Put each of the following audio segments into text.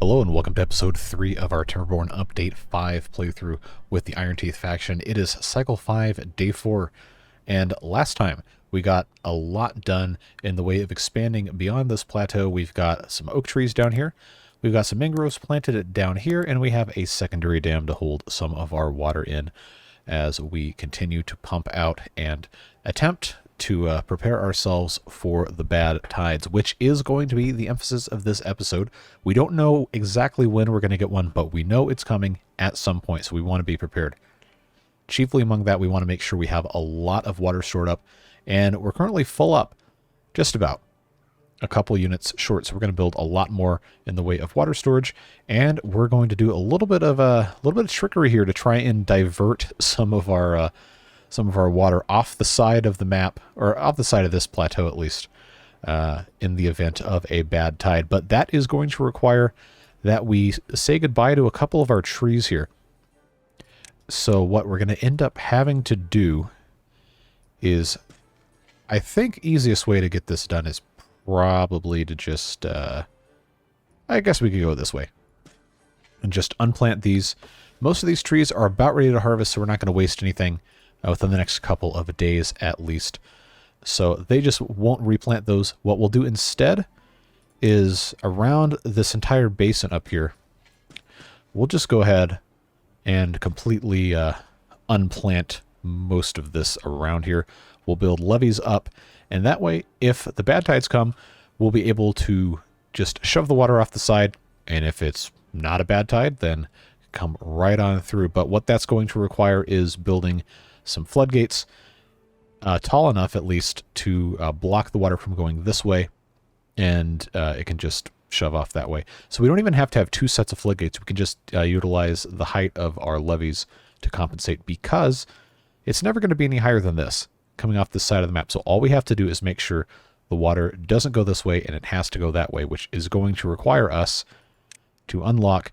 Hello and welcome to episode 3 of our Timberborn Update 5 playthrough with the Iron Teeth faction. It is cycle 5, day 4, and last time we got a lot done in the way of expanding beyond this plateau. We've got some oak trees down here, we've got some mangroves planted down here, and we have a secondary dam to hold some of our water in as we continue to pump out and attempt to prepare ourselves for the bad tides, which is going to be the emphasis of this episode. We don't know exactly when we're going to get one, but we know it's coming at some point, so we want to be prepared. Chiefly among that, we want to make sure we have a lot of water stored up, and we're currently full up, just about a couple units short, so we're going to build a lot more in the way of water storage, and we're going to do a little bit of trickery here to try and divert some of our water off the side of the map, or off the side of this plateau at least, in the event of a bad tide. But that is going to require that we say goodbye to a couple of our trees here. So what we're going to end up having to do is, I think easiest way to get this done is probably to just, I guess we could go this way and just unplant these. Most of these trees are about ready to harvest, so we're not going to waste anything within the next couple of days at least. So they just won't replant those. What we'll do instead is around this entire basin up here, we'll just go ahead and completely unplant most of this around here. We'll build levees up, and that way if the bad tides come, we'll be able to just shove the water off the side, and if it's not a bad tide, then come right on through. But what that's going to require is building some floodgates, tall enough at least to block the water from going this way, and it can just shove off that way. So we don't even have to have two sets of floodgates. We can just utilize the height of our levees to compensate, because it's never going to be any higher than this coming off this side of the map. So all we have to do is make sure the water doesn't go this way and it has to go that way, which is going to require us to unlock,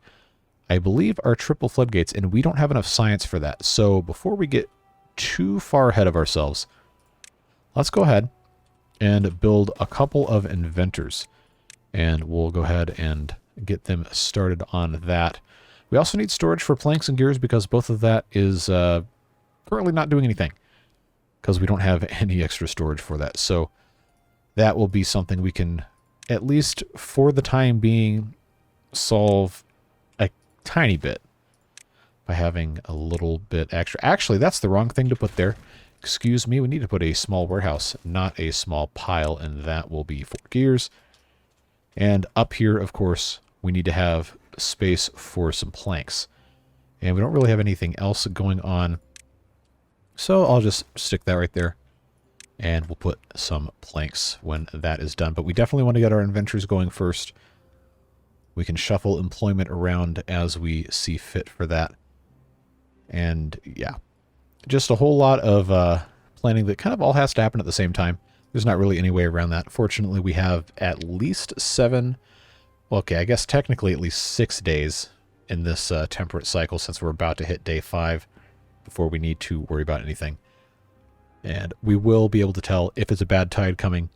I believe, our triple floodgates, and we don't have enough science for that. So before we get too far ahead of ourselves, let's go ahead and build a couple of inventors, and we'll go ahead and get them started on that. We also need storage for planks and gears, because both of that is currently not doing anything because we don't have any extra storage for that. So that will be something we can, at least for the time being, solve a tiny bit by having a little bit extra. Actually, that's the wrong thing to put there. Excuse me, we need to put a small warehouse, not a small pile, and that will be 4 gears. And up here, of course, we need to have space for some planks. And we don't really have anything else going on, so I'll just stick that right there. And we'll put some planks when that is done. But we definitely want to get our inventors going first. We can shuffle employment around as we see fit for that. And yeah, just a whole lot of planning that kind of all has to happen at the same time. There's not really any way around that. Fortunately, we have at least 7, well, okay, I guess technically at least 6 days in this temperate cycle, since we're about to hit day 5 before we need to worry about anything. And we will be able to tell if it's a bad tide coming,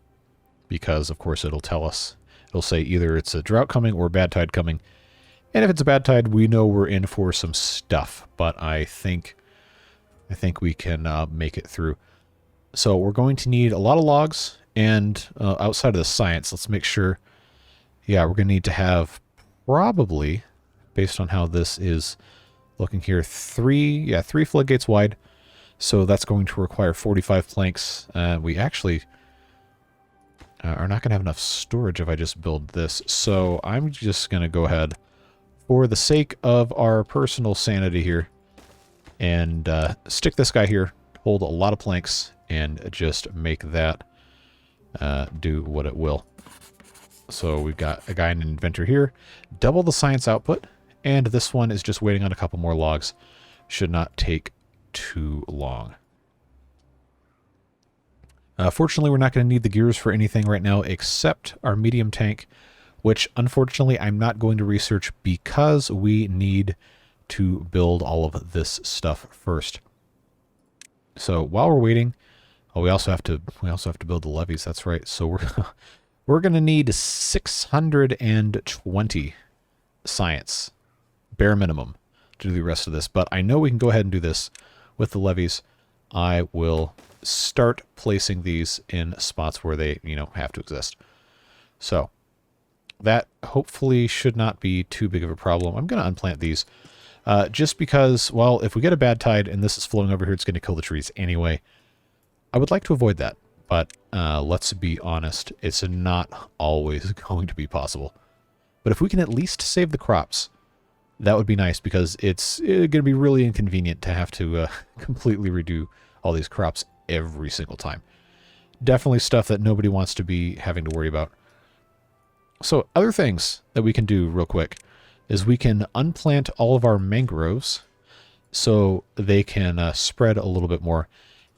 because of course it'll tell us. It'll say either it's a drought coming or a bad tide coming. And if it's a bad tide, we know we're in for some stuff. But I think we can make it through. So we're going to need a lot of logs, and outside of the science, let's make sure. Yeah, we're going to need to have probably, based on how this is looking here, 3 floodgates wide. So that's going to require 45 planks. We actually are not going to have enough storage if I just build this. So I'm just going to go ahead, for the sake of our personal sanity here, and stick this guy here, hold a lot of planks, and just make that do what it will. So we've got a guy and an inventor here, double the science output, and this one is just waiting on a couple more logs. Should not take too long. Fortunately, we're not going to need the gears for anything right now except our medium tank, which unfortunately I'm not going to research because we need to build all of this stuff first. So while we're waiting, oh, we also have to build the levees. That's right. So we're going to need 620 science, bare minimum, to do the rest of this. But I know we can go ahead and do this with the levees. I will start placing these in spots where they, have to exist. So that hopefully should not be too big of a problem. I'm going to unplant these just because, well, if we get a bad tide and this is flowing over here, it's going to kill the trees anyway. I would like to avoid that, but let's be honest, it's not always going to be possible. But if we can at least save the crops, that would be nice, because it's going to be really inconvenient to have to completely redo all these crops every single time. Definitely stuff that nobody wants to be having to worry about. So other things that we can do real quick is we can unplant all of our mangroves so they can spread a little bit more.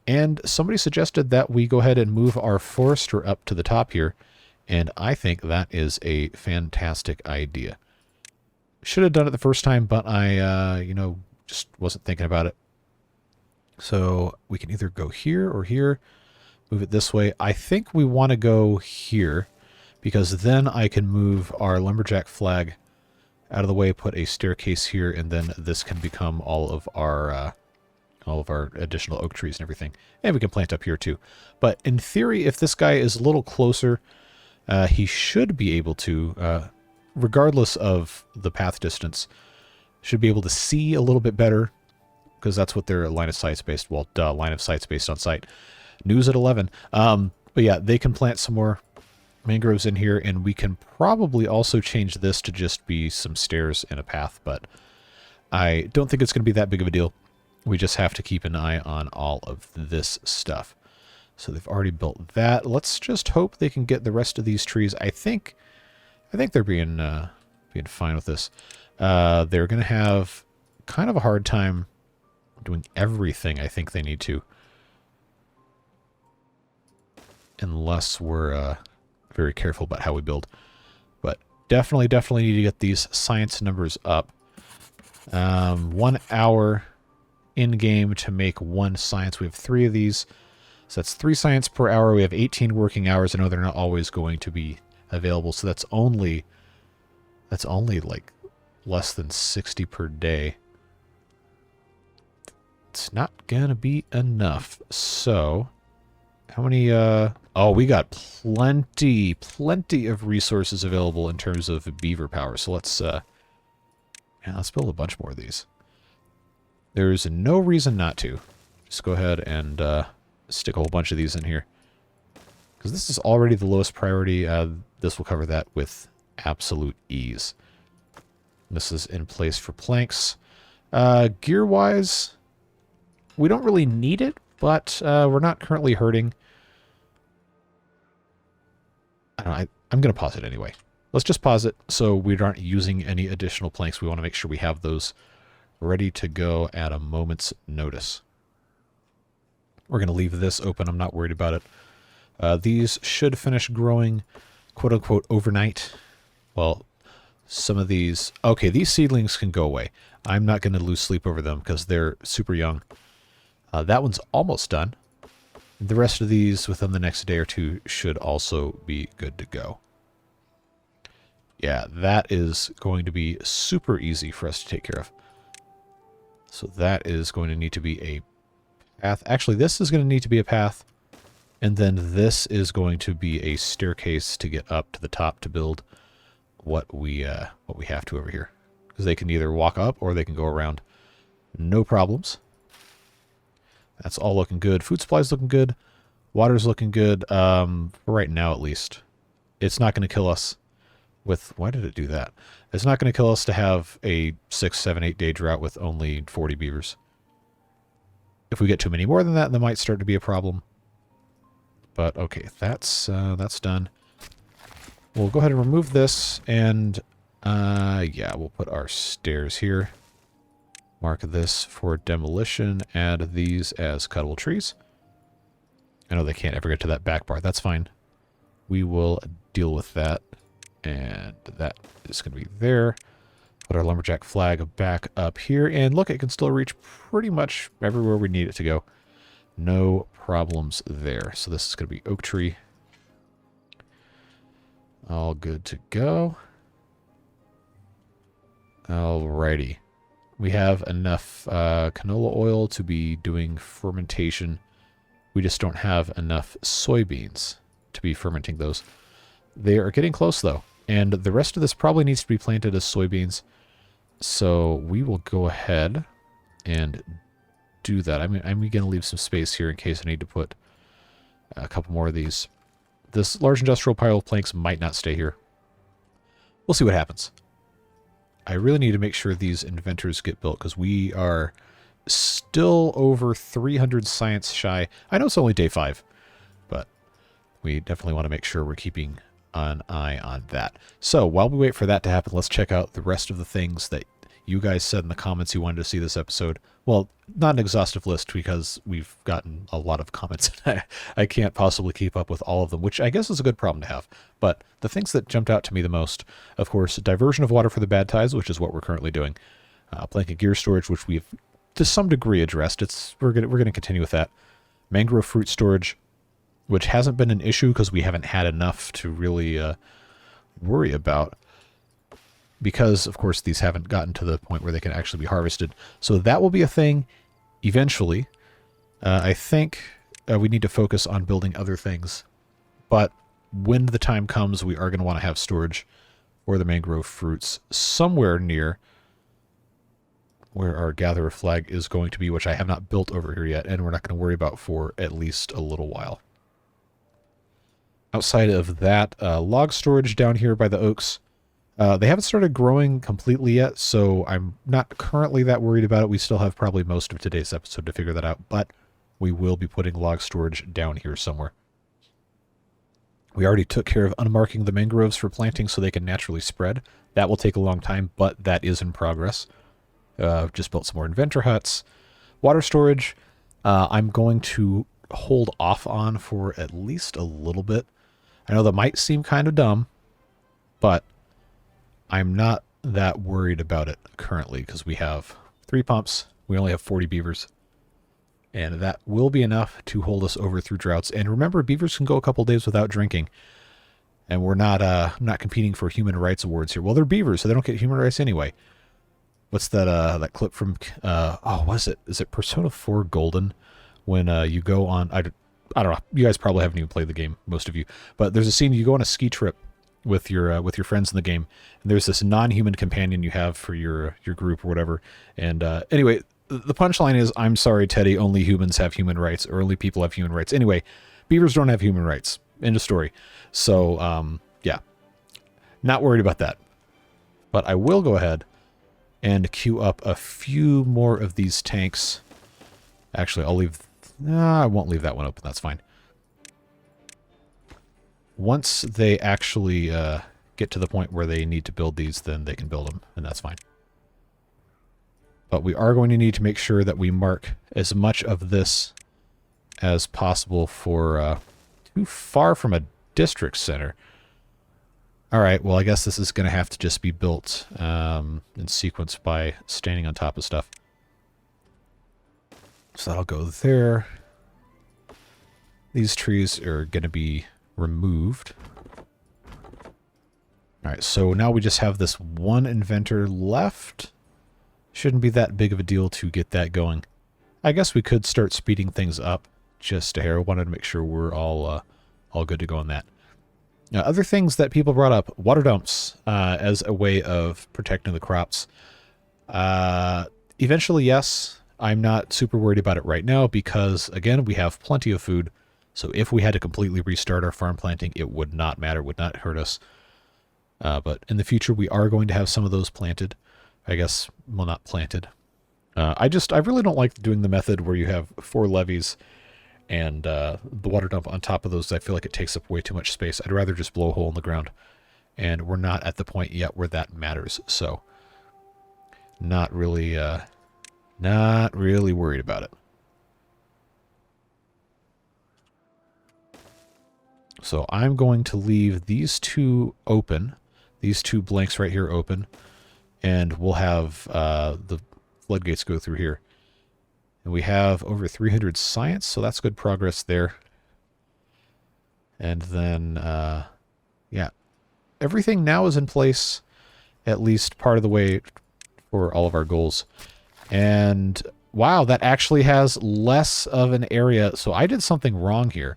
And somebody suggested that we go ahead and move our forester up to the top here, and I think that is a fantastic idea. Should have done it the first time, but I, just wasn't thinking about it. So we can either go here or here, move it this way. I think we want to go here, because then I can move our lumberjack flag out of the way, put a staircase here, and then this can become all of our additional oak trees and everything. And we can plant up here too. But in theory, if this guy is a little closer, he should be able to, regardless of the path distance, should be able to see a little bit better, because that's what their line of sight's based. Well, line of sight's based on sight. News at 11. But yeah, they can plant some more mangroves in here, and we can probably also change this to just be some stairs and a path, but I don't think it's going to be that big of a deal. We just have to keep an eye on all of this stuff. So they've already built that. Let's just hope they can get the rest of these trees. I think they're being fine with this. They're going to have kind of a hard time doing everything I think they need to, unless we're very careful about how we build. But definitely need to get these science numbers up. 1 hour in-game to make 1 science. We have 3 of these. So that's 3 science per hour. We have 18 working hours. I know they're not always going to be available, so that's only like less than 60 per day. It's not gonna be enough. So how many oh, we got plenty of resources available in terms of beaver power. So let's let's build a bunch more of these. There's no reason not to. Just go ahead and stick a whole bunch of these in here, because this is already the lowest priority. This will cover that with absolute ease. This is in place for planks. Gear-wise, we don't really need it, but we're not currently hurting. I don't know, I'm going to pause it anyway. Let's just pause it so we aren't using any additional planks. We want to make sure we have those ready to go at a moment's notice. We're going to leave this open. I'm not worried about it. These should finish growing, quote-unquote, overnight. Well, some of these... Okay, these seedlings can go away. I'm not going to lose sleep over them because they're super young. That one's almost done. The rest of these within the next day or two should also be good to go. Yeah, that is going to be super easy for us to take care of. So that is going to need to be a path. Actually, this is going to need to be a path. And then this is going to be a staircase to get up to the top to build what we have to over here. Because they can either walk up or they can go around. No problems. That's all looking good. Food supply's looking good. Water's looking good. For right now, at least. It's not going to kill us with... Why did it do that? It's not going to kill us to have a 6, 7, 8 day drought with only 40 beavers. If we get too many more than that, that might start to be a problem. But okay, that's done. We'll go ahead and remove this, and yeah, we'll put our stairs here. Mark this for demolition. Add these as cuttable trees. I know they can't ever get to that back bar. That's fine. We will deal with that. And that is going to be there. Put our lumberjack flag back up here. And look, it can still reach pretty much everywhere we need it to go. No problems there. So this is going to be oak tree. All good to go. Alrighty. We have enough canola oil to be doing fermentation. We just don't have enough soybeans to be fermenting those. They are getting close, though. And the rest of this probably needs to be planted as soybeans. So we will go ahead and do that. I'm going to leave some space here in case I need to put a couple more of these. This large industrial pile of planks might not stay here. We'll see what happens. I really need to make sure these inventors get built because we are still over 300 science shy. I know it's only day 5, but we definitely want to make sure we're keeping an eye on that. So while we wait for that to happen, let's check out the rest of the things that you guys said in the comments you wanted to see this episode. Well, not an exhaustive list because we've gotten a lot of comments. I can't possibly keep up with all of them, which I guess is a good problem to have. But the things that jumped out to me the most, of course, diversion of water for the Badtides, which is what we're currently doing. Blanket gear storage, which we've to some degree addressed. We're gonna continue with that. Mangrove fruit storage, which hasn't been an issue because we haven't had enough to really worry about. Because, of course, these haven't gotten to the point where they can actually be harvested. So that will be a thing eventually. I think we need to focus on building other things. But when the time comes, we are going to want to have storage for the mangrove fruits somewhere near where our gatherer flag is going to be, which I have not built over here yet, and we're not going to worry about for at least a little while. Outside of that, log storage down here by the oaks. They haven't started growing completely yet, so I'm not currently that worried about it. We still have probably most of today's episode to figure that out, but we will be putting log storage down here somewhere. We already took care of unmarking the mangroves for planting so they can naturally spread. That will take a long time, but that is in progress. Just built some more inventor huts. Water storage, I'm going to hold off on for at least a little bit. I know that might seem kind of dumb, but I'm not that worried about it currently because we have 3 pumps. We only have 40 beavers. And that will be enough to hold us over through droughts. And remember, beavers can go a couple days without drinking. And we're not competing for human rights awards here. Well, they're beavers, so they don't get human rights anyway. What's that that clip from, what is it? Is it Persona 4 Golden? When you go on, I don't know, you guys probably haven't even played the game, most of you. But there's a scene, you go on a ski trip with your friends in the game, and there's this non-human companion you have for your group or whatever. And anyway, the punchline is, I'm sorry, Teddy, only humans have human rights, or only people have human rights. Anyway, beavers don't have human rights. End of story. So, yeah, not worried about that. But I will go ahead and queue up a few more of these tanks. Actually, I won't leave that one open. That's fine. Once they actually get to the point where they need to build these, then they can build them, and that's fine. But we are going to need to make sure that we mark as much of this as possible for too far from a district center. All right, well, I guess this is going to have to just be built in sequence by standing on top of stuff. So that'll go there. These trees are going to be removed. All right, so now we just have this one inventor left. Shouldn't be that big of a deal to get that going. I guess we could start speeding things up just a hair. I wanted to make sure we're all good to go on that. Now, other things that people brought up, water dumps as a way of protecting the crops. Eventually, yes. I'm not super worried about it right now because, again, we have plenty of food. So if we had to completely restart our farm planting, it would not matter, would not hurt us. But in the future, we are going to have some of those planted. I guess, well, not planted. I really don't like doing the method where you have 4 levees and the water dump on top of those. I feel like it takes up way too much space. I'd rather just blow a hole in the ground. And we're not at the point yet where that matters. So, not really worried about it. So I'm going to leave these 2 open, these 2 blanks right here open, and we'll have the floodgates go through here. And we have over 300 science, so that's good progress there. And then, yeah, everything now is in place, at least part of the way for all of our goals. And wow, that actually has less of an area. So I did something wrong here.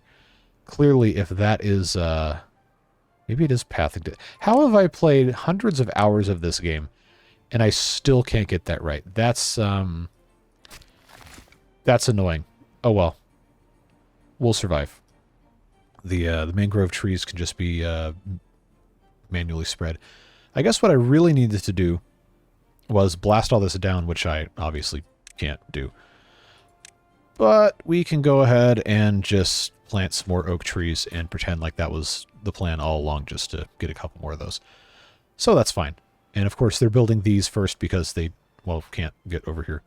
Clearly, if that is, maybe it is pathing. How have I played hundreds of hours of this game and I still can't get that right? That's annoying. Oh well, we'll survive. The mangrove trees can just be manually spread. I guess what I really needed to do was blast all this down, which I obviously can't do. But we can go ahead and just plant some more oak trees and pretend like that was the plan all along, just to get a couple more of those. So that's fine. And of course they're building these first because they, well, can't get over here.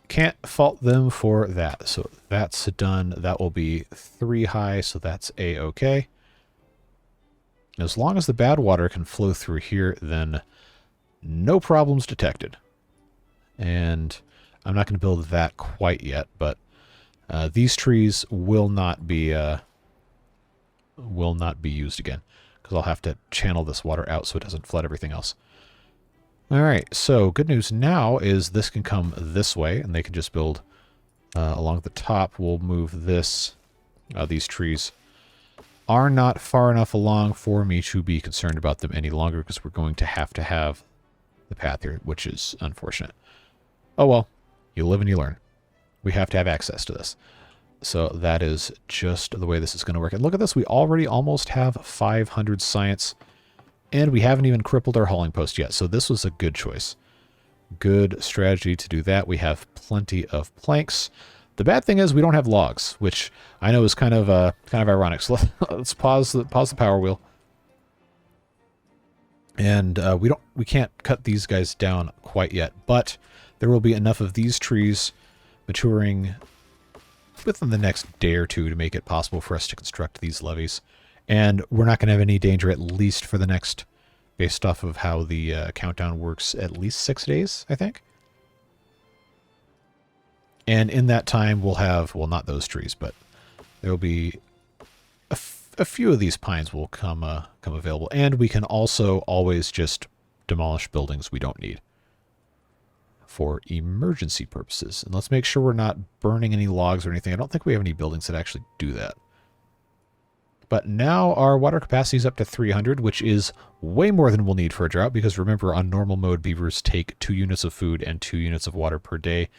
Can't fault them for that. So that's done. That will be 3 high, so that's A-okay. As long as the bad water can flow through here, then no problems detected. And I'm not going to build that quite yet, but these trees will not be used again, because I'll have to channel this water out so it doesn't flood everything else. All right, so good news now is this can come this way, and they can just build along the top. We'll move this. These trees are not far enough along for me to be concerned about them any longer, because we're going to have the path here, which is unfortunate. Oh well, you live and you learn. We have to have access to this. So that is just the way this is going to work. And look at this, we already almost have 500 science, and we haven't even crippled our hauling post yet. So this was a good choice. Good strategy to do that. We have plenty of planks. The bad thing is we don't have logs, which I know is kind of ironic. So let's pause the power wheel. And we can't cut these guys down quite yet, but there will be enough of these trees maturing within the next day or two to make it possible for us to construct these levees. And we're not going to have any danger, at least for the next, based off of how the countdown works, at least 6 days, I think. And in that time, we'll have, well, not those trees, but there will be a few of these pines will come available. And we can also always just demolish buildings we don't need for emergency purposes. And let's make sure we're not burning any logs or anything. I don't think we have any buildings that actually do that. But now our water capacity is up to 300, which is way more than we'll need for a drought, because remember, on normal mode, beavers take 2 units of food and 2 units of water per day.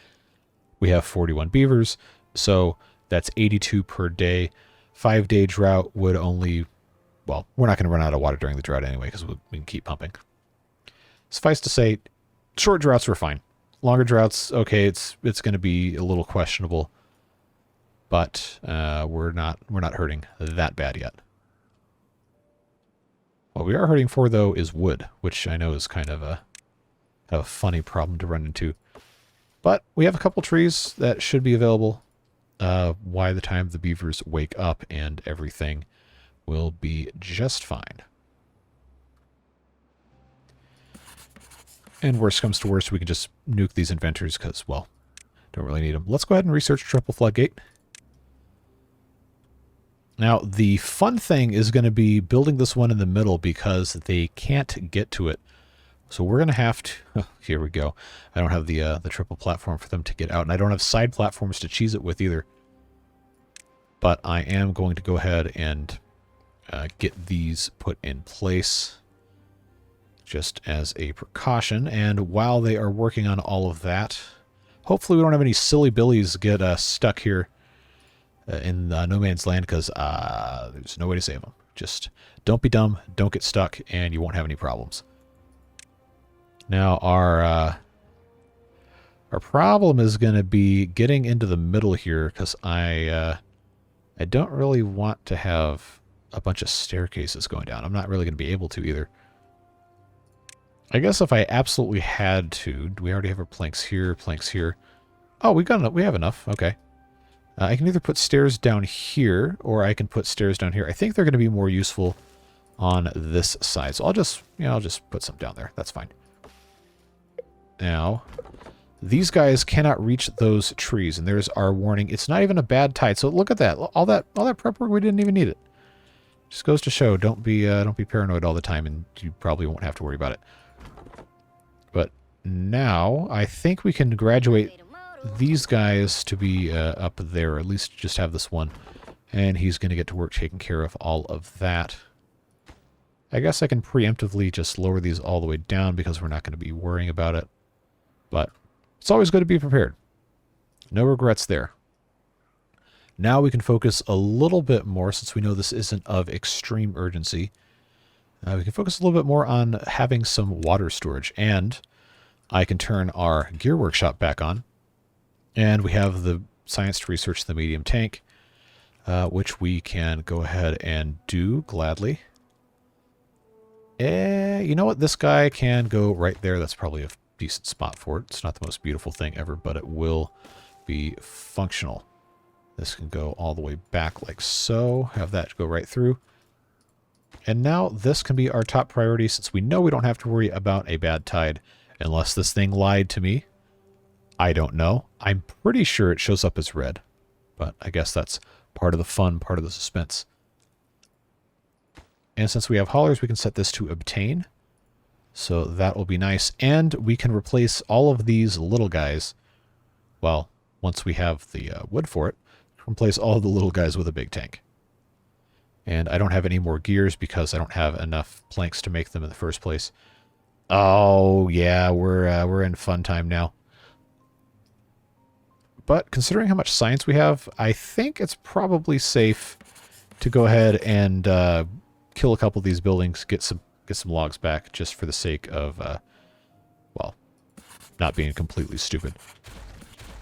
We have 41 beavers, so that's 82 per day. 5-day drought would only, well, we're not going to run out of water during the drought anyway, because we can keep pumping. Suffice to say, short droughts were fine. Longer droughts, okay, it's going to be a little questionable, but we're not hurting that bad yet. What we are hurting for, though, is wood, which I know is kind of a funny problem to run into. But we have a couple trees that should be available by the time the beavers wake up, and everything will be just fine. And worst comes to worst, we can just nuke these inventors because, well, don't really need them. Let's go ahead and research Triple Floodgate. Now, the fun thing is going to be building this one in the middle because they can't get to it. So we're going to have to... Oh, here we go. I don't have the triple platform for them to get out, and I don't have side platforms to cheese it with either. But I am going to go ahead and get these put in place just as a precaution. And while they are working on all of that, hopefully we don't have any silly billies get stuck here in no man's land, because there's no way to save them. Just don't be dumb, don't get stuck, and you won't have any problems. Now our problem is going to be getting into the middle here, because I don't really want to have a bunch of staircases going down. I'm not really going to be able to either. I guess if I absolutely had to, do we already have our planks here, planks here? Oh, we have enough. Okay. I can either put stairs down here, or I can put stairs down here. I think they're going to be more useful on this side. So I'll just put some down there. That's fine. Now, these guys cannot reach those trees, and there's our warning. It's not even a bad tide. So look at that. All that prep work, we didn't even need it. Just goes to show, don't be paranoid all the time, and you probably won't have to worry about it. But now I think we can graduate these guys to be up there, or at least just have this one. And he's going to get to work taking care of all of that. I guess I can preemptively just lower these all the way down because we're not going to be worrying about it. But it's always good to be prepared. No regrets there. Now we can focus a little bit more, since we know this isn't of extreme urgency. We can focus a little bit more on having some water storage. And I can turn our gear workshop back on. And we have the science to research the medium tank, which we can go ahead and do gladly. You know what? This guy can go right there. That's probably a decent spot for it. It's not the most beautiful thing ever, but it will be functional. This can go all the way back like so. Have that go right through. And now this can be our top priority, since we know we don't have to worry about a bad tide unless this thing lied to me. I don't know. I'm pretty sure it shows up as red, but I guess that's part of the fun, part of the suspense. And since we have haulers, we can set this to obtain. So that will be nice. And we can replace all of these little guys. Well, once we have the wood for it, replace all of the little guys with a big tank. And I don't have any more gears because I don't have enough planks to make them in the first place. Oh, yeah, we're in fun time now. But considering how much science we have, I think it's probably safe to go ahead and kill a couple of these buildings, get some logs back, just for the sake of, well, not being completely stupid.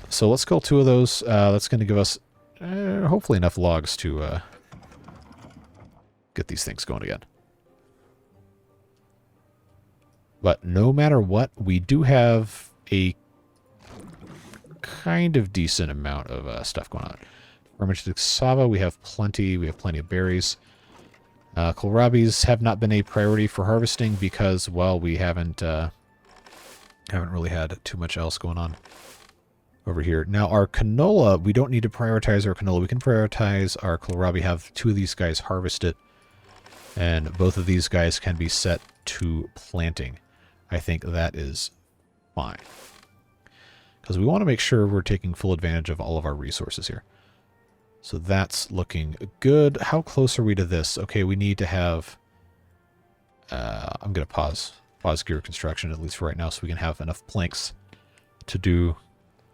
So let's kill 2 of those. That's going to give us hopefully enough logs to get these things going again. But no matter what, we do have a kind of decent amount of stuff going on. Fermented cassava, we have plenty. We have plenty of berries. Kohlrabies have not been a priority for harvesting because, well, we haven't really had too much else going on over here. Now, our canola, we don't need to prioritize our canola. We can prioritize our kohlrabi, have 2 of these guys harvested, and both of these guys can be set to planting. I think that is fine, because we want to make sure we're taking full advantage of all of our resources here. So that's looking good. How close are we to this? Okay, we need to have... I'm going to pause gear construction, at least for right now, so we can have enough planks to do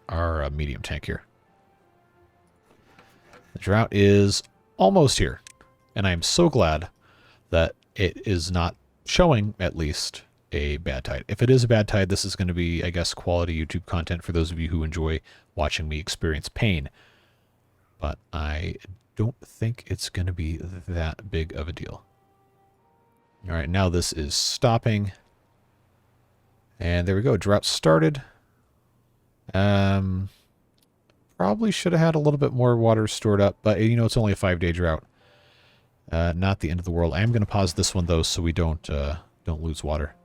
our medium tank here. The drought is almost here, and I am so glad that it is not showing, at least, a bad tide. If it is a bad tide, this is going to be, I guess, quality YouTube content for those of you who enjoy watching me experience pain. But I don't think it's going to be that big of a deal. All right, now this is stopping. And there we go. Drought started. Probably should have had a little bit more water stored up, but you know, it's only a 5-day drought. Not the end of the world. I am going to pause this one though, so we don't lose water.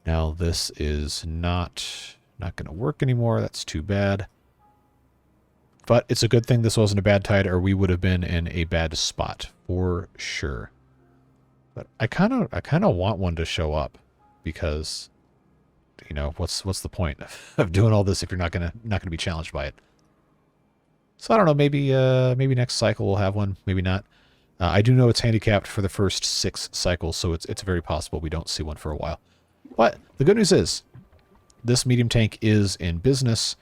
Now this is not going to work anymore. That's too bad. But it's a good thing this wasn't a bad tide, or we would have been in a bad spot for sure. But I kind of want one to show up, because, you know, what's the point of doing all this if you're not gonna be challenged by it? So I don't know. Maybe next cycle we'll have one. Maybe not. I do know it's handicapped for the first 6 cycles, so it's very possible we don't see one for a while. But the good news is, this medium tank is in business,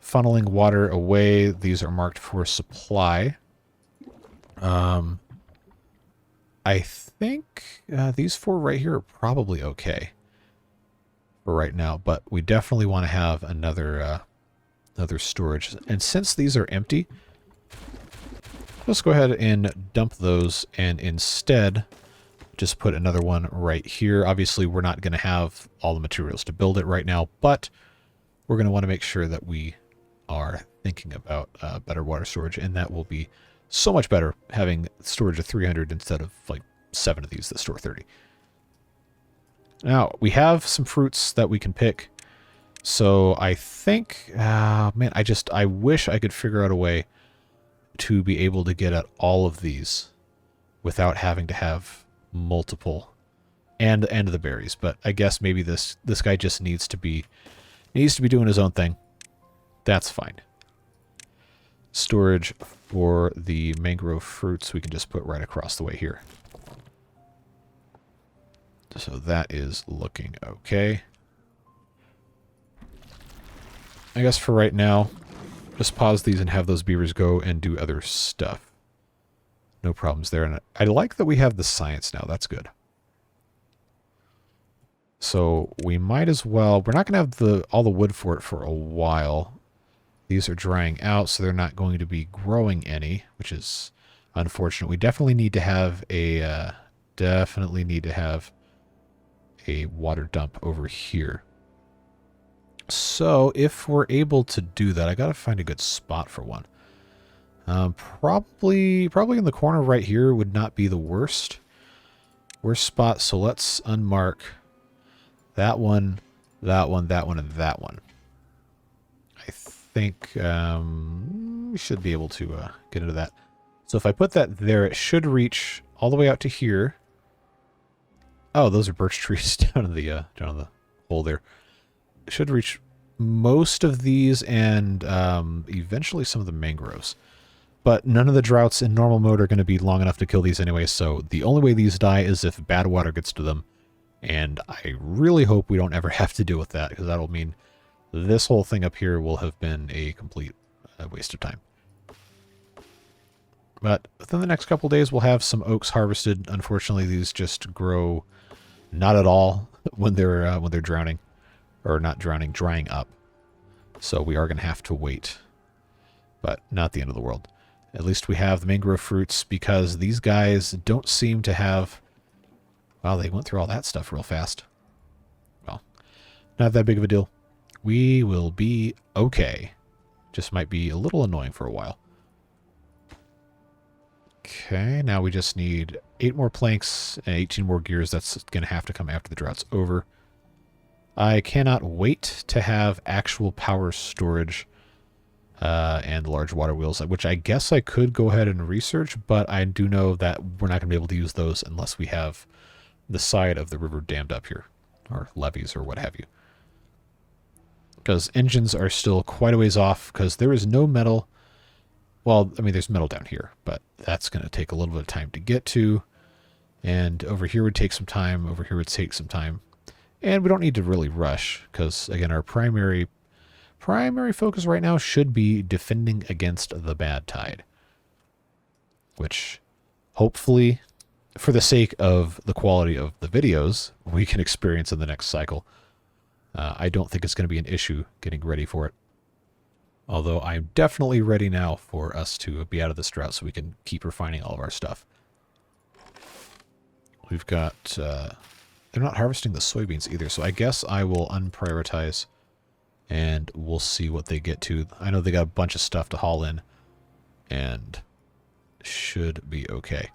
funneling water away. These are marked for supply. I think these 4 right here are probably okay for right now, but we definitely want to have another storage. And since these are empty, let's go ahead and dump those, and instead just put another one right here. Obviously, we're not going to have all the materials to build it right now, but we're going to want to make sure that we are thinking about better water storage, and that will be so much better having storage of 300 instead of like 7 of these that store 30. Now, we have some fruits that we can pick, so I think, man, I wish I could figure out a way to be able to get at all of these without having to have multiple and the berries. But I guess maybe this guy just needs to be doing his own thing. That's fine. Storage for the mangrove fruits we can just put right across the way here. So that is looking okay. I guess for right now, just pause these and have those beavers go and do other stuff. No problems there. And I like that we have the science now. That's good. So we might as well... We're not going to have all the wood for it for a while. These are drying out, so they're not going to be growing any, which is unfortunate. We definitely need to have a... water dump over here. So if we're able to do that, I gotta find a good spot for one. Probably in the corner right here would not be the worst spot. So let's unmark that one, that one, that one, and that one. I think we should be able to get into that. So if I put that there, it should reach all the way out to here. Oh, those are birch trees down in the hole there. It should reach most of these and eventually some of the mangroves. But none of the droughts in normal mode are going to be long enough to kill these anyway, so the only way these die is if bad water gets to them. And I really hope we don't ever have to deal with that, because that'll mean this whole thing up here will have been a complete waste of time. But within the next couple days, we'll have some oaks harvested. Unfortunately, these just grow not at all when they're drowning, or not drowning, drying up. So we are going to have to wait, but not the end of the world. At least we have the mangrove fruits, because these guys don't seem to have... Wow, they went through all that stuff real fast. Well, not that big of a deal. We will be okay. Just might be a little annoying for a while. Okay, now we just need 8 more planks and 18 more gears. That's going to have to come after the drought's over. I cannot wait to have actual power storage and large water wheels, which I guess I could go ahead and research, but I do know that we're not going to be able to use those unless we have the side of the river dammed up here, or levees, or what have you. Because engines are still quite a ways off, because there is no metal. Well, I mean, there's metal down here, but that's going to take a little bit of time to get to. And over here would take some time. Over here would take some time. And we don't need to really rush, because, again, our primary focus right now should be defending against the bad tide. Which, hopefully, for the sake of the quality of the videos, we can experience in the next cycle. I don't think it's going to be an issue getting ready for it. Although I'm definitely ready now for us to be out of this drought so we can keep refining all of our stuff. We've got... they're not harvesting the soybeans either, so I guess I will unprioritize and we'll see what they get to. I know they got a bunch of stuff to haul in and should be okay.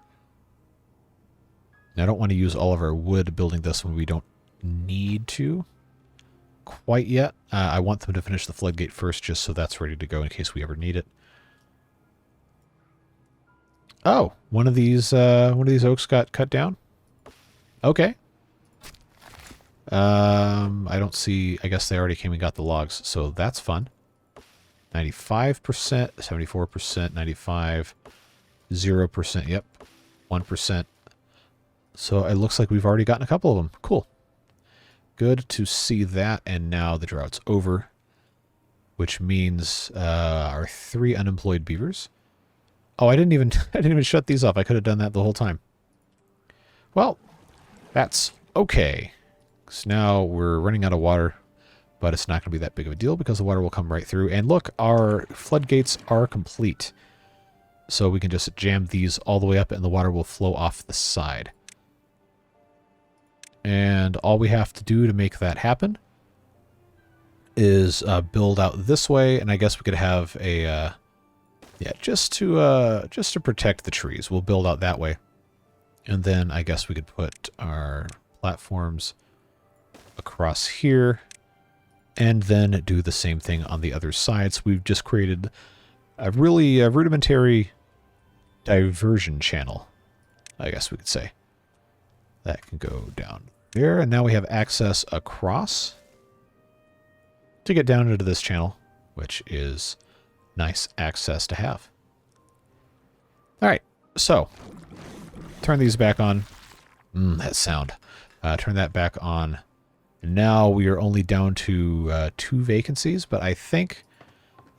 Now, I don't want to use all of our wood building this when we don't need to quite yet. I want them to finish the floodgate first, just so that's ready to go in case we ever need it. Oh, one of these oaks got cut down. Okay. I don't see... I guess they already came and got the logs, so that's fun. 95%, 74%, 95, 0%, yep, 1%. So it looks like we've already gotten a couple of them. Cool. Good to see that, and now the drought's over, which means our 3 unemployed beavers. Oh, I didn't even shut these off. I could have done that the whole time. Well, that's okay. So now we're running out of water, but it's not going to be that big of a deal because the water will come right through. And look, our floodgates are complete. So we can just jam these all the way up and the water will flow off the side. And all we have to do to make that happen is build out this way, and I guess we could have a yeah, just to protect the trees. We'll build out that way, and then I guess we could put our platforms across here, and then do the same thing on the other side. So we've just created a really rudimentary diversion channel, I guess we could say. That can go down there. And now we have access across to get down into this channel, which is nice access to have. All right, so turn these back on. That sound. Turn that back on. And now we are only down to 2 vacancies, but I think,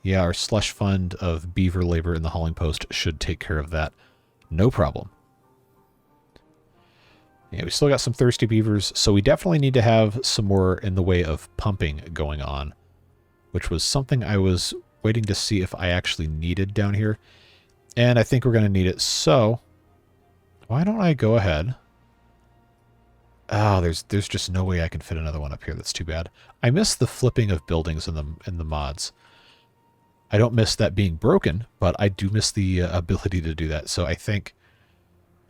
yeah, our slush fund of beaver labor in the hauling post should take care of that. No problem. Yeah, we still got some thirsty beavers, so we definitely need to have some more in the way of pumping going on, which was something I was waiting to see if I actually needed down here. And I think we're going to need it, so why don't I go ahead? Oh, there's just no way I can fit another one up here. That's too bad. I miss the flipping of buildings in the mods. I don't miss that being broken, but I do miss the ability to do that. So I think,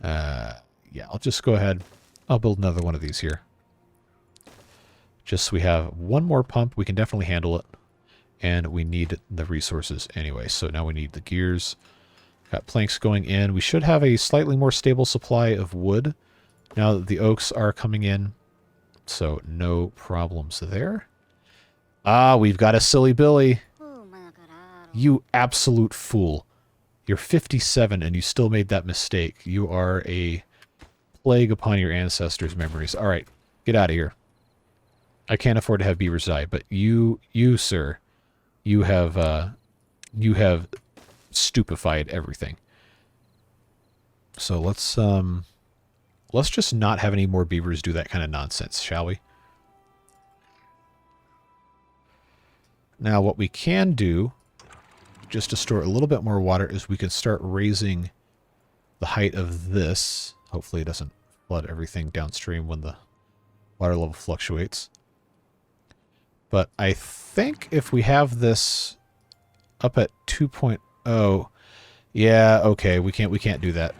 yeah, I'll just go ahead. I'll build another one of these here. Just so we have one more pump. We can definitely handle it. And we need the resources anyway. So now we need the gears. Got planks going in. We should have a slightly more stable supply of wood now that the oaks are coming in. So no problems there. Ah, we've got a silly Billy. You absolute fool. You're 57 and you still made that mistake. You are a plague upon your ancestors' memories. All right, get out of here. I can't afford to have beavers die, but you, sir, you have stupefied everything. So let's just not have any more beavers do that kind of nonsense, shall we? Now, what we can do, just to store a little bit more water, is we can start raising the height of this. Hopefully it doesn't flood everything downstream when the water level fluctuates. But I think if we have this up at 2.0, yeah, okay, we can't do that.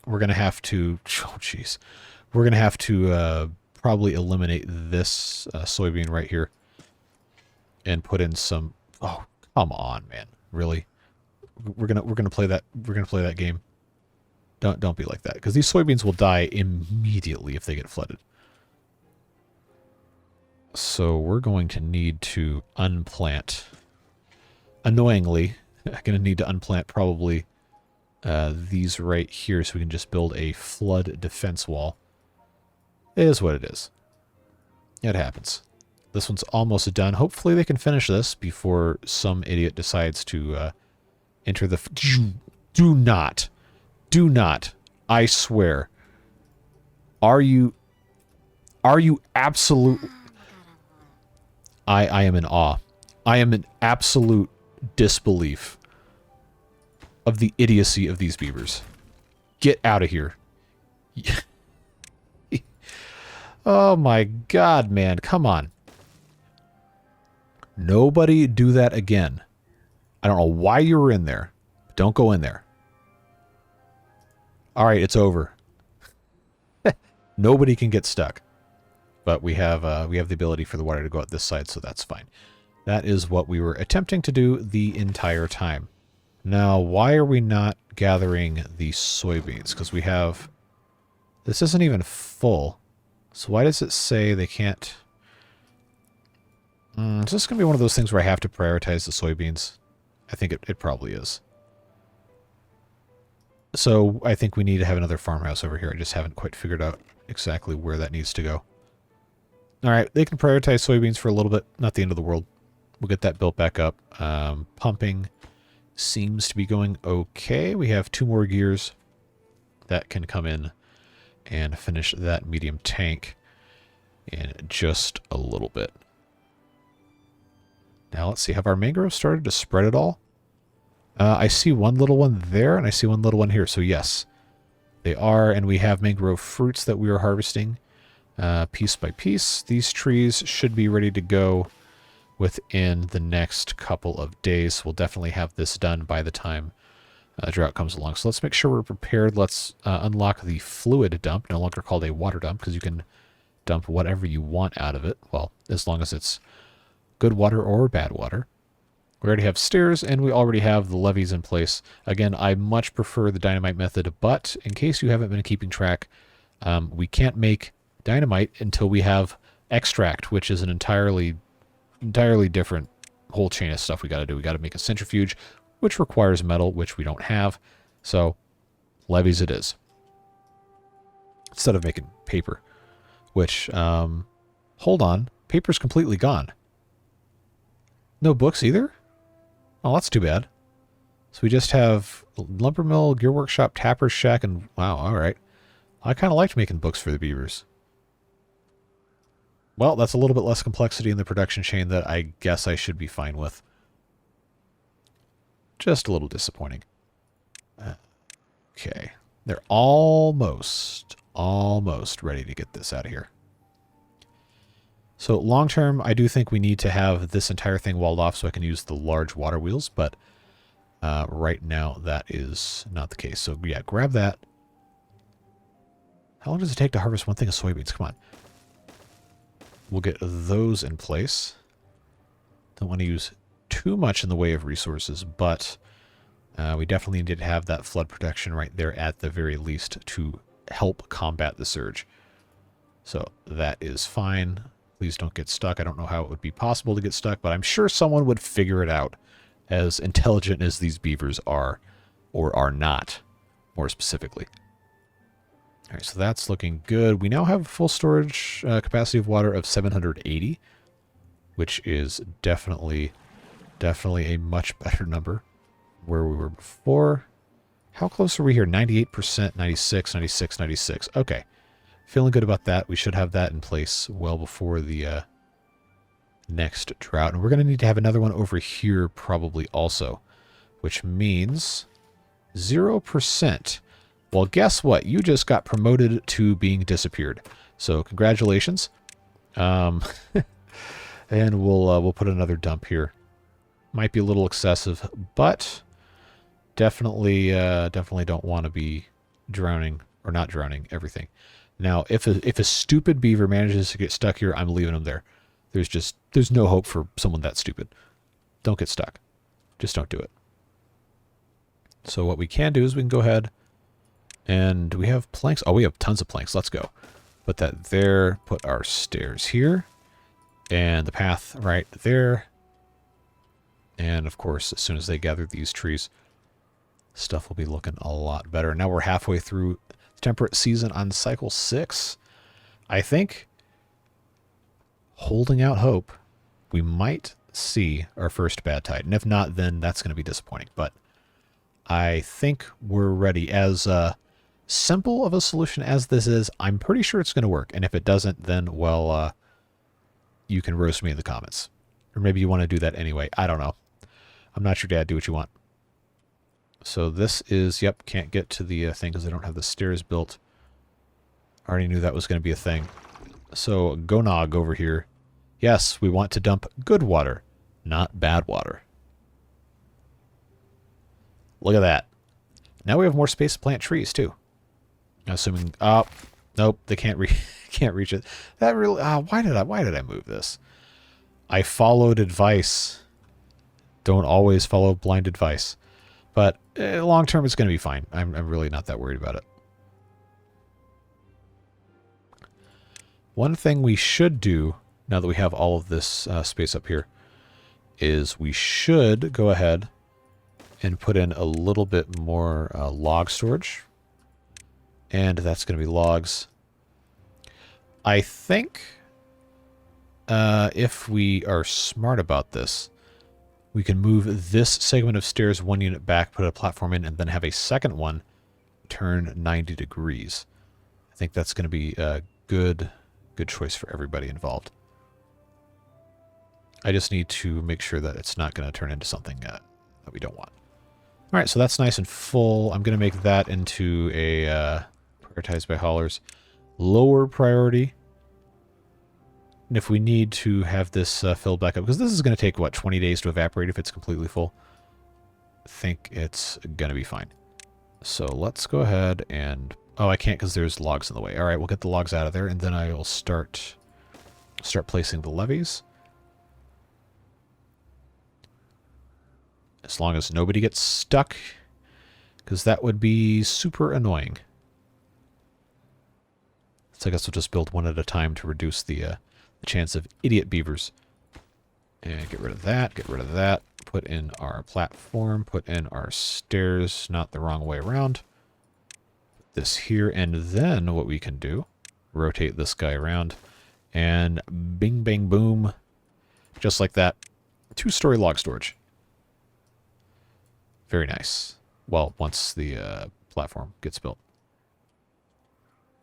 We're gonna have to, oh jeez, we're gonna have to probably eliminate this soybean right here and put in some. Oh, come on, man, really? We're gonna play that game. Don't be like that, because these soybeans will die immediately if they get flooded. So we're going to need to unplant. Annoyingly, I'm going to need to unplant probably these right here so we can just build a flood defense wall. It is what it is. It happens. This one's almost done. Hopefully they can finish this before some idiot decides to enter the... Do not. Do not. I swear. Are you absolute... I am in awe. I am in absolute disbelief of the idiocy of these beavers. Get out of here. Oh my god, man. Come on. Nobody do that again. I don't know why you were in there. Don't go in there. Alright, it's over. Nobody can get stuck. But we have the ability for the water to go out this side, so that's fine. That is what we were attempting to do the entire time. Now, why are we not gathering the soybeans? Because we have... This isn't even full. So why does it say they can't... Is this going to be one of those things where I have to prioritize the soybeans? I think it probably is. So I think we need to have another farmhouse over here. I just haven't quite figured out exactly where that needs to go. Alright, they can prioritize soybeans for a little bit. Not the end of the world. We'll get that built back up. Pumping seems to be going okay. We have 2 more gears that can come in and finish that medium tank in just a little bit. Now let's see. Have our mangroves started to spread at all? I see one little one there, and I see one little one here. So yes, they are, and we have mangrove fruits that we are harvesting. Piece by piece. These trees should be ready to go within the next couple of days. We'll definitely have this done by the time drought comes along. So let's make sure we're prepared. Let's unlock the fluid dump, no longer called a water dump, because you can dump whatever you want out of it. Well, as long as it's good water or bad water. We already have stairs, and we already have the levees in place. Again, I much prefer the dynamite method, but in case you haven't been keeping track, We can't make dynamite until we have extract, which is an entirely different whole chain of stuff we got to do. We got to make a centrifuge, which requires metal, which we don't have. So levies it is. Instead of making paper, which, hold on, paper's completely gone. No books either? Oh, that's too bad. So we just have lumber mill, gear workshop, tapper's shack, and wow, all right. I kind of liked making books for the beavers. Well, that's a little bit less complexity in the production chain that I guess I should be fine with. Just a little disappointing. Okay. They're almost ready to get this out of here. So long term, I do think we need to have this entire thing walled off so I can use the large water wheels, but right now that is not the case. So yeah, grab that. How long does it take to harvest one thing of soybeans? Come on. We'll get those in place. Don't want to use too much in the way of resources, but we definitely need to have that flood protection right there at the very least to help combat the surge. So that is fine. Please don't get stuck. I don't know how it would be possible to get stuck, but I'm sure someone would figure it out, as intelligent as these beavers are, or are not, more specifically. All right, so that's looking good. We now have full storage capacity of water of 780, which is definitely a much better number where we were before. How close are we here? 98%, 96, 96, 96. Okay. Feeling good about that. We should have that in place well before the next drought. And we're going to need to have another one over here probably also, which means 0%. Well, guess what? You just got promoted to being disappeared. So congratulations. And we'll put another dump here. Might be a little excessive, but definitely don't want to be drowning or not drowning everything. Now, if a stupid beaver manages to get stuck here, I'm leaving him there. There's no hope for someone that stupid. Don't get stuck. Just don't do it. So what we can do is we can go ahead and do we have planks? Oh, we have tons of planks. Let's go. Put that there. Put our stairs here. And the path right there. And of course, as soon as they gather these trees, stuff will be looking a lot better. Now we're halfway through temperate season on cycle 6. I think, holding out hope, we might see our first bad tide. And if not, then that's going to be disappointing. But I think we're ready. As simple of a solution as this is, I'm pretty sure it's going to work. And if it doesn't, then, well, you can roast me in the comments. Or maybe you want to do that anyway. I don't know. I'm not your dad. Do what you want. So this is, yep, can't get to the thing because I don't have the stairs built. I already knew that was going to be a thing. So Gonog over here. Yes, we want to dump good water, not bad water. Look at that. Now we have more space to plant trees too. Assuming, oh, nope, they can't reach it. That really, why did I move this? I followed advice. Don't always follow blind advice. But long term, it's going to be fine. I'm really not that worried about it. One thing we should do, now that we have all of this space up here, is we should go ahead and put in a little bit more log storage. And that's going to be logs. I think if we are smart about this, we can move this segment of stairs 1 unit back, put a platform in, and then have a second one turn 90 degrees. I think that's going to be a good choice for everybody involved. I just need to make sure that it's not going to turn into something that we don't want. All right, so that's nice and full. I'm going to make that into a prioritized by haulers. Lower priority. And if we need to have this filled back up, because this is going to take, what, 20 days to evaporate if it's completely full, I think it's going to be fine. So let's go ahead and... Oh, I can't because there's logs in the way. All right, we'll get the logs out of there, and then I will start placing the levees. As long as nobody gets stuck, because that would be super annoying. So I guess we'll just build one at a time to reduce the chance of idiot beavers. And get rid of that, get rid of that. Put in our platform, put in our stairs, not the wrong way around. Put this here, and then what we can do, rotate this guy around, and bing, bang, boom, just like that. 2-story log storage. Very nice. Well, once the platform gets built.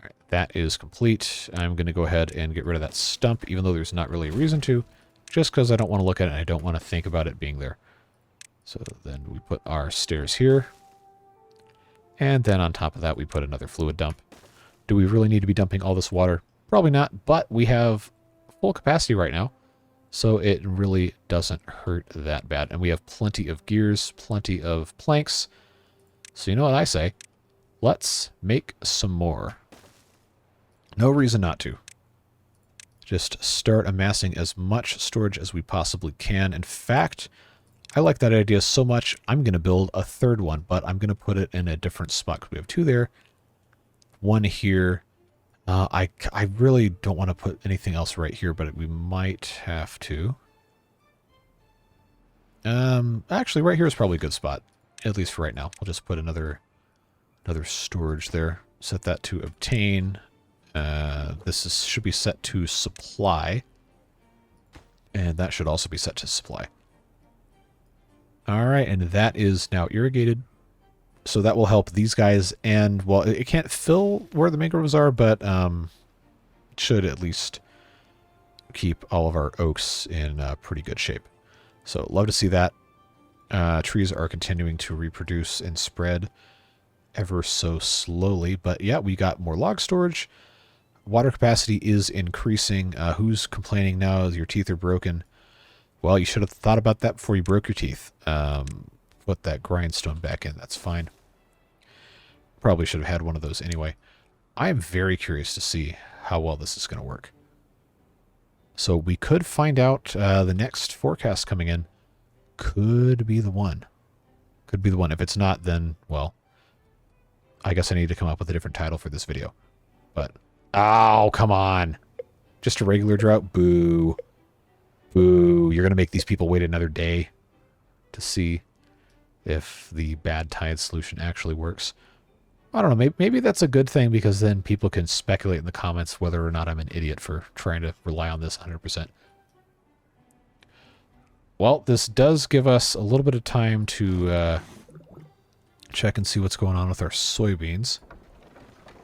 All right, that is complete. I'm going to go ahead and get rid of that stump, even though there's not really a reason to, just because I don't want to look at it and I don't want to think about it being there. So then we put our stairs here. And then on top of that, we put another fluid dump. Do we really need to be dumping all this water? Probably not, but we have full capacity right now. So it really doesn't hurt that bad. And we have plenty of gears, plenty of planks. So you know what I say? Let's make some more. No reason not to. Just start amassing as much storage as we possibly can. In fact, I like that idea so much, I'm going to build a third one, but I'm going to put it in a different spot. We have 2 there, 1 here. I really don't want to put anything else right here, but we might have to. Actually, right here is probably a good spot, at least for right now. We'll just put another storage there. Set that to obtain. Should be set to supply, and that should also be set to supply. All right, and that is now irrigated, so that will help these guys. And well, it can't fill where the mangroves are, but it should at least keep all of our oaks in pretty good shape. So love to see that. Trees are continuing to reproduce and spread ever so slowly, but yeah, we got more log storage. Water capacity is increasing. Who's complaining now your teeth are broken? Well, you should have thought about that before you broke your teeth. Put that grindstone back in. That's fine. Probably should have had one of those anyway. I am very curious to see how well this is going to work. So we could find out the next forecast coming in. Could be the one. Could be the one. If it's not, then, well, I guess I need to come up with a different title for this video. But, oh, come on. Just a regular drought? Boo. Boo. You're going to make these people wait another day to see if the Badtide solution actually works. I don't know. Maybe that's a good thing, because then people can speculate in the comments whether or not I'm an idiot for trying to rely on this 100%. Well, this does give us a little bit of time to check and see what's going on with our soybeans.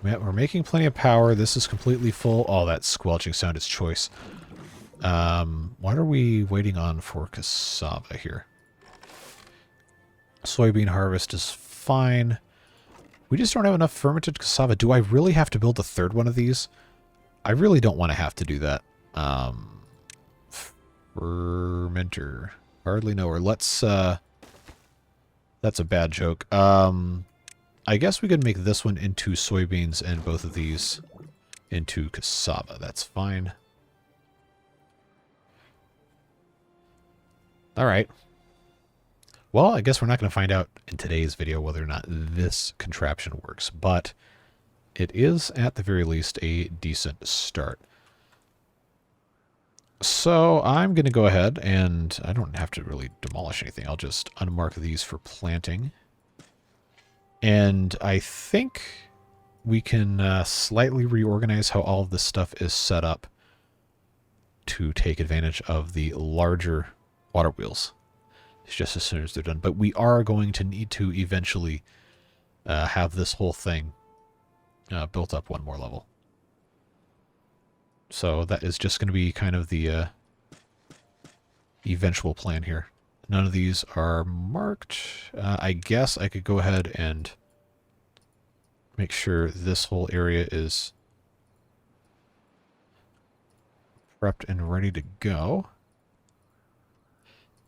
We're making plenty of power. This is completely full. Oh, that squelching sound is choice. What are we waiting on for cassava here? Soybean harvest is fine. We just don't have enough fermented cassava. Do I really have to build a third one of these? I really don't want to have to do that. Fermenter. Hardly know her. Let's, that's a bad joke. I guess we could make this one into soybeans and both of these into cassava. That's fine. All right. Well, I guess we're not going to find out in today's video whether or not this contraption works, but it is at the very least a decent start. So I'm going to go ahead, and I don't have to really demolish anything. I'll just unmark these for planting. And I think we can slightly reorganize how all of this stuff is set up to take advantage of the larger water wheels. It's just as soon as they're done. But we are going to need to eventually have this whole thing built up one more level. So that is just going to be kind of the eventual plan here. None of these are marked. I guess I could go ahead and make sure this whole area is prepped and ready to go.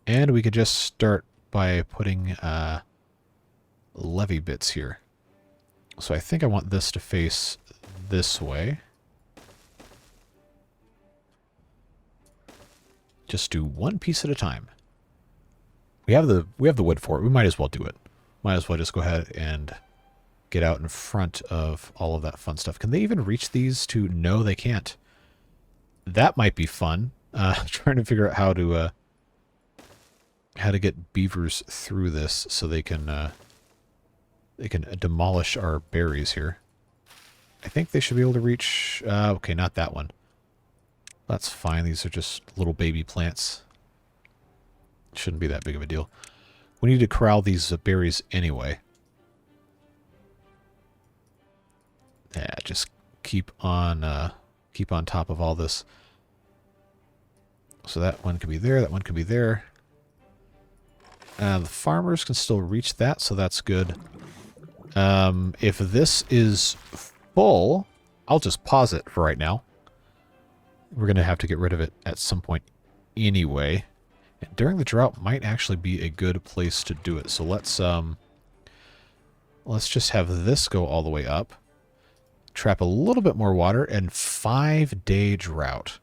And we could just start by putting levee bits here. So I think I want this to face this way. Just do one piece at a time. We have the wood for it. We might as well do it. Might as well just go ahead and get out in front of all of that fun stuff. Can they even reach these to... No, they can't. That might be fun. Trying to figure out how to get beavers through this so they can demolish our berries here. I think they should be able to reach... okay, not that one. That's fine. These are just little baby plants. Shouldn't be that big of a deal. We need to corral these berries anyway. Yeah, just keep on top of all this. So that one could be there, that one could be there. The farmers can still reach that, so that's good. If this is full, I'll just pause it for right now. We're going to have to get rid of it at some point anyway. And during the drought might actually be a good place to do it. So let's just have this go all the way up. Trap a little bit more water, and 5-day drought.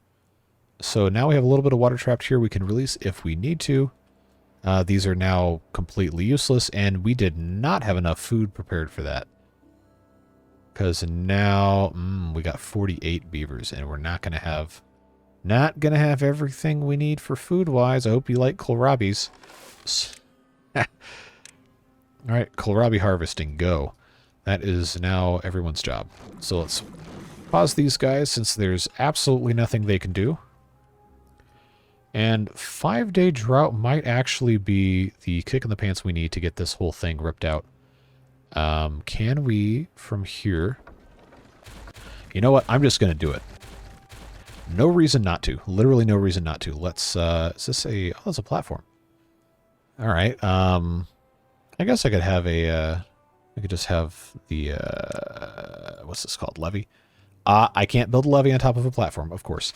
So now we have a little bit of water trapped here we can release if we need to. These are now completely useless, and we did not have enough food prepared for that. Because now we got 48 beavers, and we're not gonna have everything we need for food-wise. I hope you like kohlrabies. Alright, kohlrabi harvesting, go. That is now everyone's job. So let's pause these guys since there's absolutely nothing they can do. And 5-day drought might actually be the kick in the pants we need to get this whole thing ripped out. Can we, from here... You know what? I'm just going to do it. No reason not to. Literally no reason not to. Let's, is this a... Oh, it's a platform. Alright, I guess I could have a, I could just have the, what's this called? Levee? I can't build a levee on top of a platform, of course.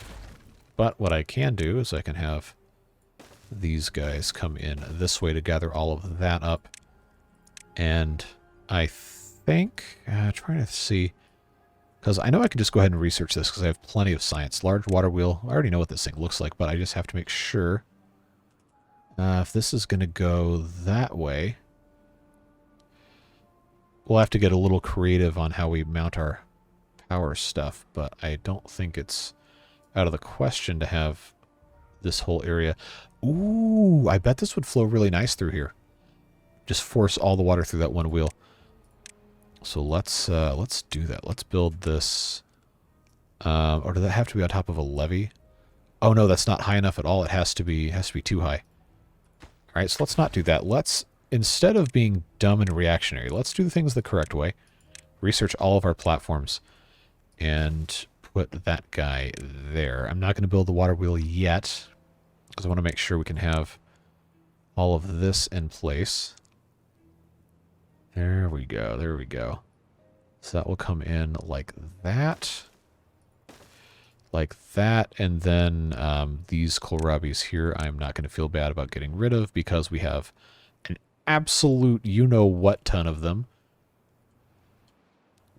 But what I can do is I can have these guys come in this way to gather all of that up. And I think, trying to see, because I know I can just go ahead and research this because I have plenty of science. Large water wheel, I already know what this thing looks like, but I just have to make sure if this is going to go that way. We'll have to get a little creative on how we mount our power stuff, but I don't think it's out of the question to have this whole area. Ooh, I bet this would flow really nice through here. Just force all the water through that one wheel. So let's do that. Let's build this. Or does that have to be on top of a levee? Oh no, that's not high enough at all. It has to be too high. All right, so let's not do that. Let's, instead of being dumb and reactionary, let's do things the correct way. Research all of our platforms and put that guy there. I'm not going to build the water wheel yet because I want to make sure we can have all of this in place. There we go. There we go. So that will come in like that. Like that. And then these kohlrabis here I'm not going to feel bad about getting rid of because we have an absolute you-know-what ton of them.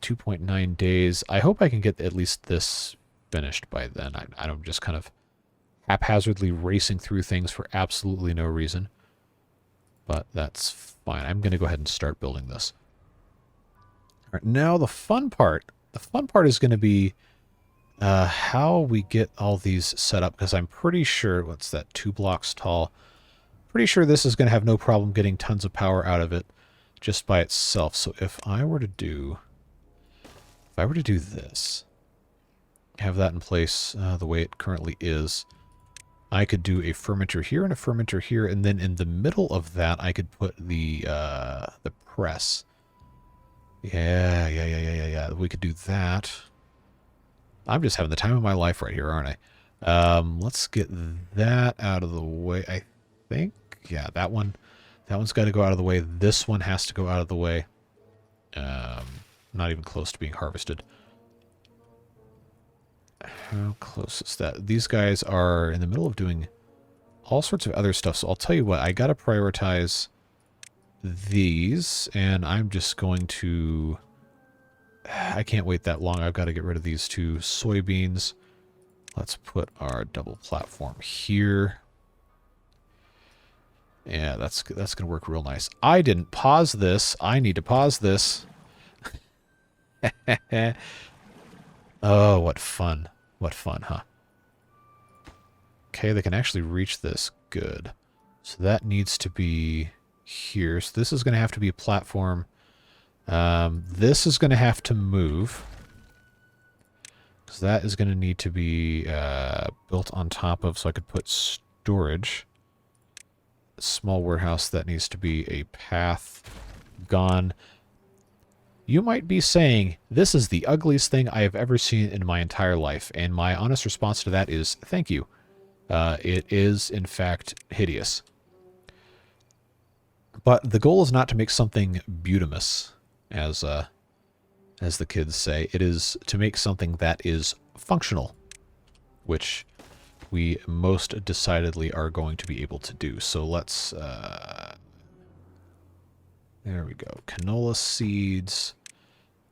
2.9 days. I hope I can get at least this finished by then. I'm just kind of haphazardly racing through things for absolutely no reason. But that's fine. I'm going to go ahead and start building this. All right, now the fun part. The fun part is going to be how we get all these set up, because I'm pretty sure, what's that, 2 blocks tall? Pretty sure this is going to have no problem getting tons of power out of it just by itself. So if I were to do this, have that in place the way it currently is, I could do a fermenter here and a fermenter here, and then in the middle of that I could put the press. Yeah. We could do that. I'm just having the time of my life right here, aren't I? Let's get that out of the way. I think, yeah, that one's got to go out of the way. This one has to go out of the way. Not even close to being harvested. How close is that? These guys are in the middle of doing all sorts of other stuff, so I'll tell you what, I gotta prioritize these, and I'm just going to... I can't wait that long. I've got to get rid of these 2 soybeans. Let's put our double platform here. Yeah, that's going to work real nice. I didn't pause this. I need to pause this. Oh, what fun. What fun, huh? Okay, they can actually reach this. Good. So that needs to be here. So this is going to have to be a platform. This is going to have to move. Because that is going to need to be built on top of, so I could put storage. A small warehouse, that needs to be a path. Gone. You might be saying, this is the ugliest thing I have ever seen in my entire life. And my honest response to that is, thank you. It is, in fact, hideous. But the goal is not to make something beautimous, as the kids say. It is to make something that is functional, which we most decidedly are going to be able to do. So let's... there we go. Canola seeds.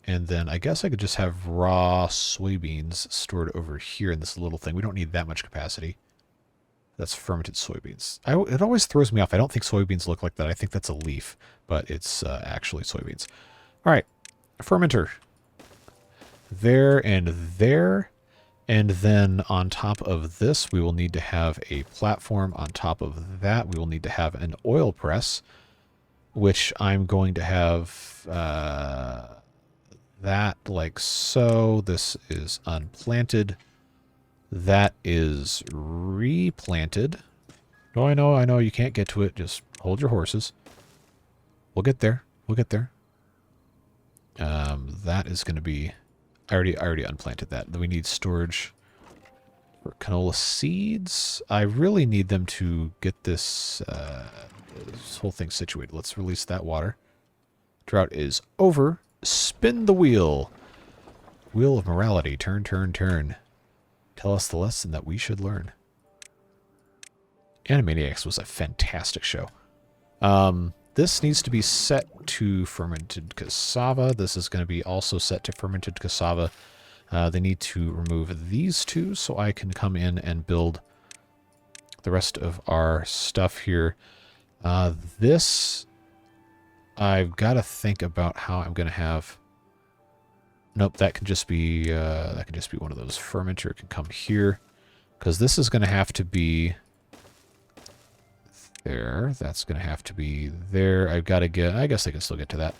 And then I guess I could just have raw soybeans stored over here in this little thing. We don't need that much capacity. That's fermented soybeans. It always throws me off. I don't think soybeans look like that. I think that's a leaf, but it's actually soybeans. All right, fermenter. There and there. And then on top of this, we will need to have a platform. On top of that, we will need to have an oil press, which I'm going to have that like so. This is unplanted. That is replanted. Oh, I know, you can't get to it. Just hold your horses. We'll get there. We'll get there. That is going to be... I already unplanted that. We need storage for canola seeds. I really need them to get this whole thing situated. Let's release that water. Drought is over. Spin the wheel. Wheel of morality. Turn, turn, turn. Tell us the lesson that we should learn. Animaniacs was a fantastic show. This needs to be set to fermented cassava. This is going to be also set to fermented cassava. They need to remove these two so I can come in and build the rest of our stuff here. This, I've got to think about how I'm going to have... Nope, that can just be one of those. Fermenter can come here, because this is going to have to be there. That's going to have to be there. I've got to get... I guess I can still get to that.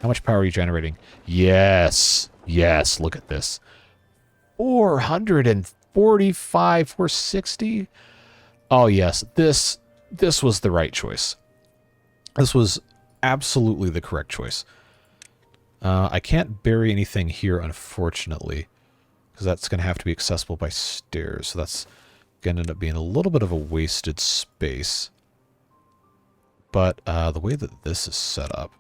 How much power are you generating? Yes, yes. Look at this. 445, 460. Oh yes, this was the right choice. This was absolutely the correct choice. I can't bury anything here, unfortunately, because that's going to have to be accessible by stairs. So that's going to end up being a little bit of a wasted space. But the way that this is set up,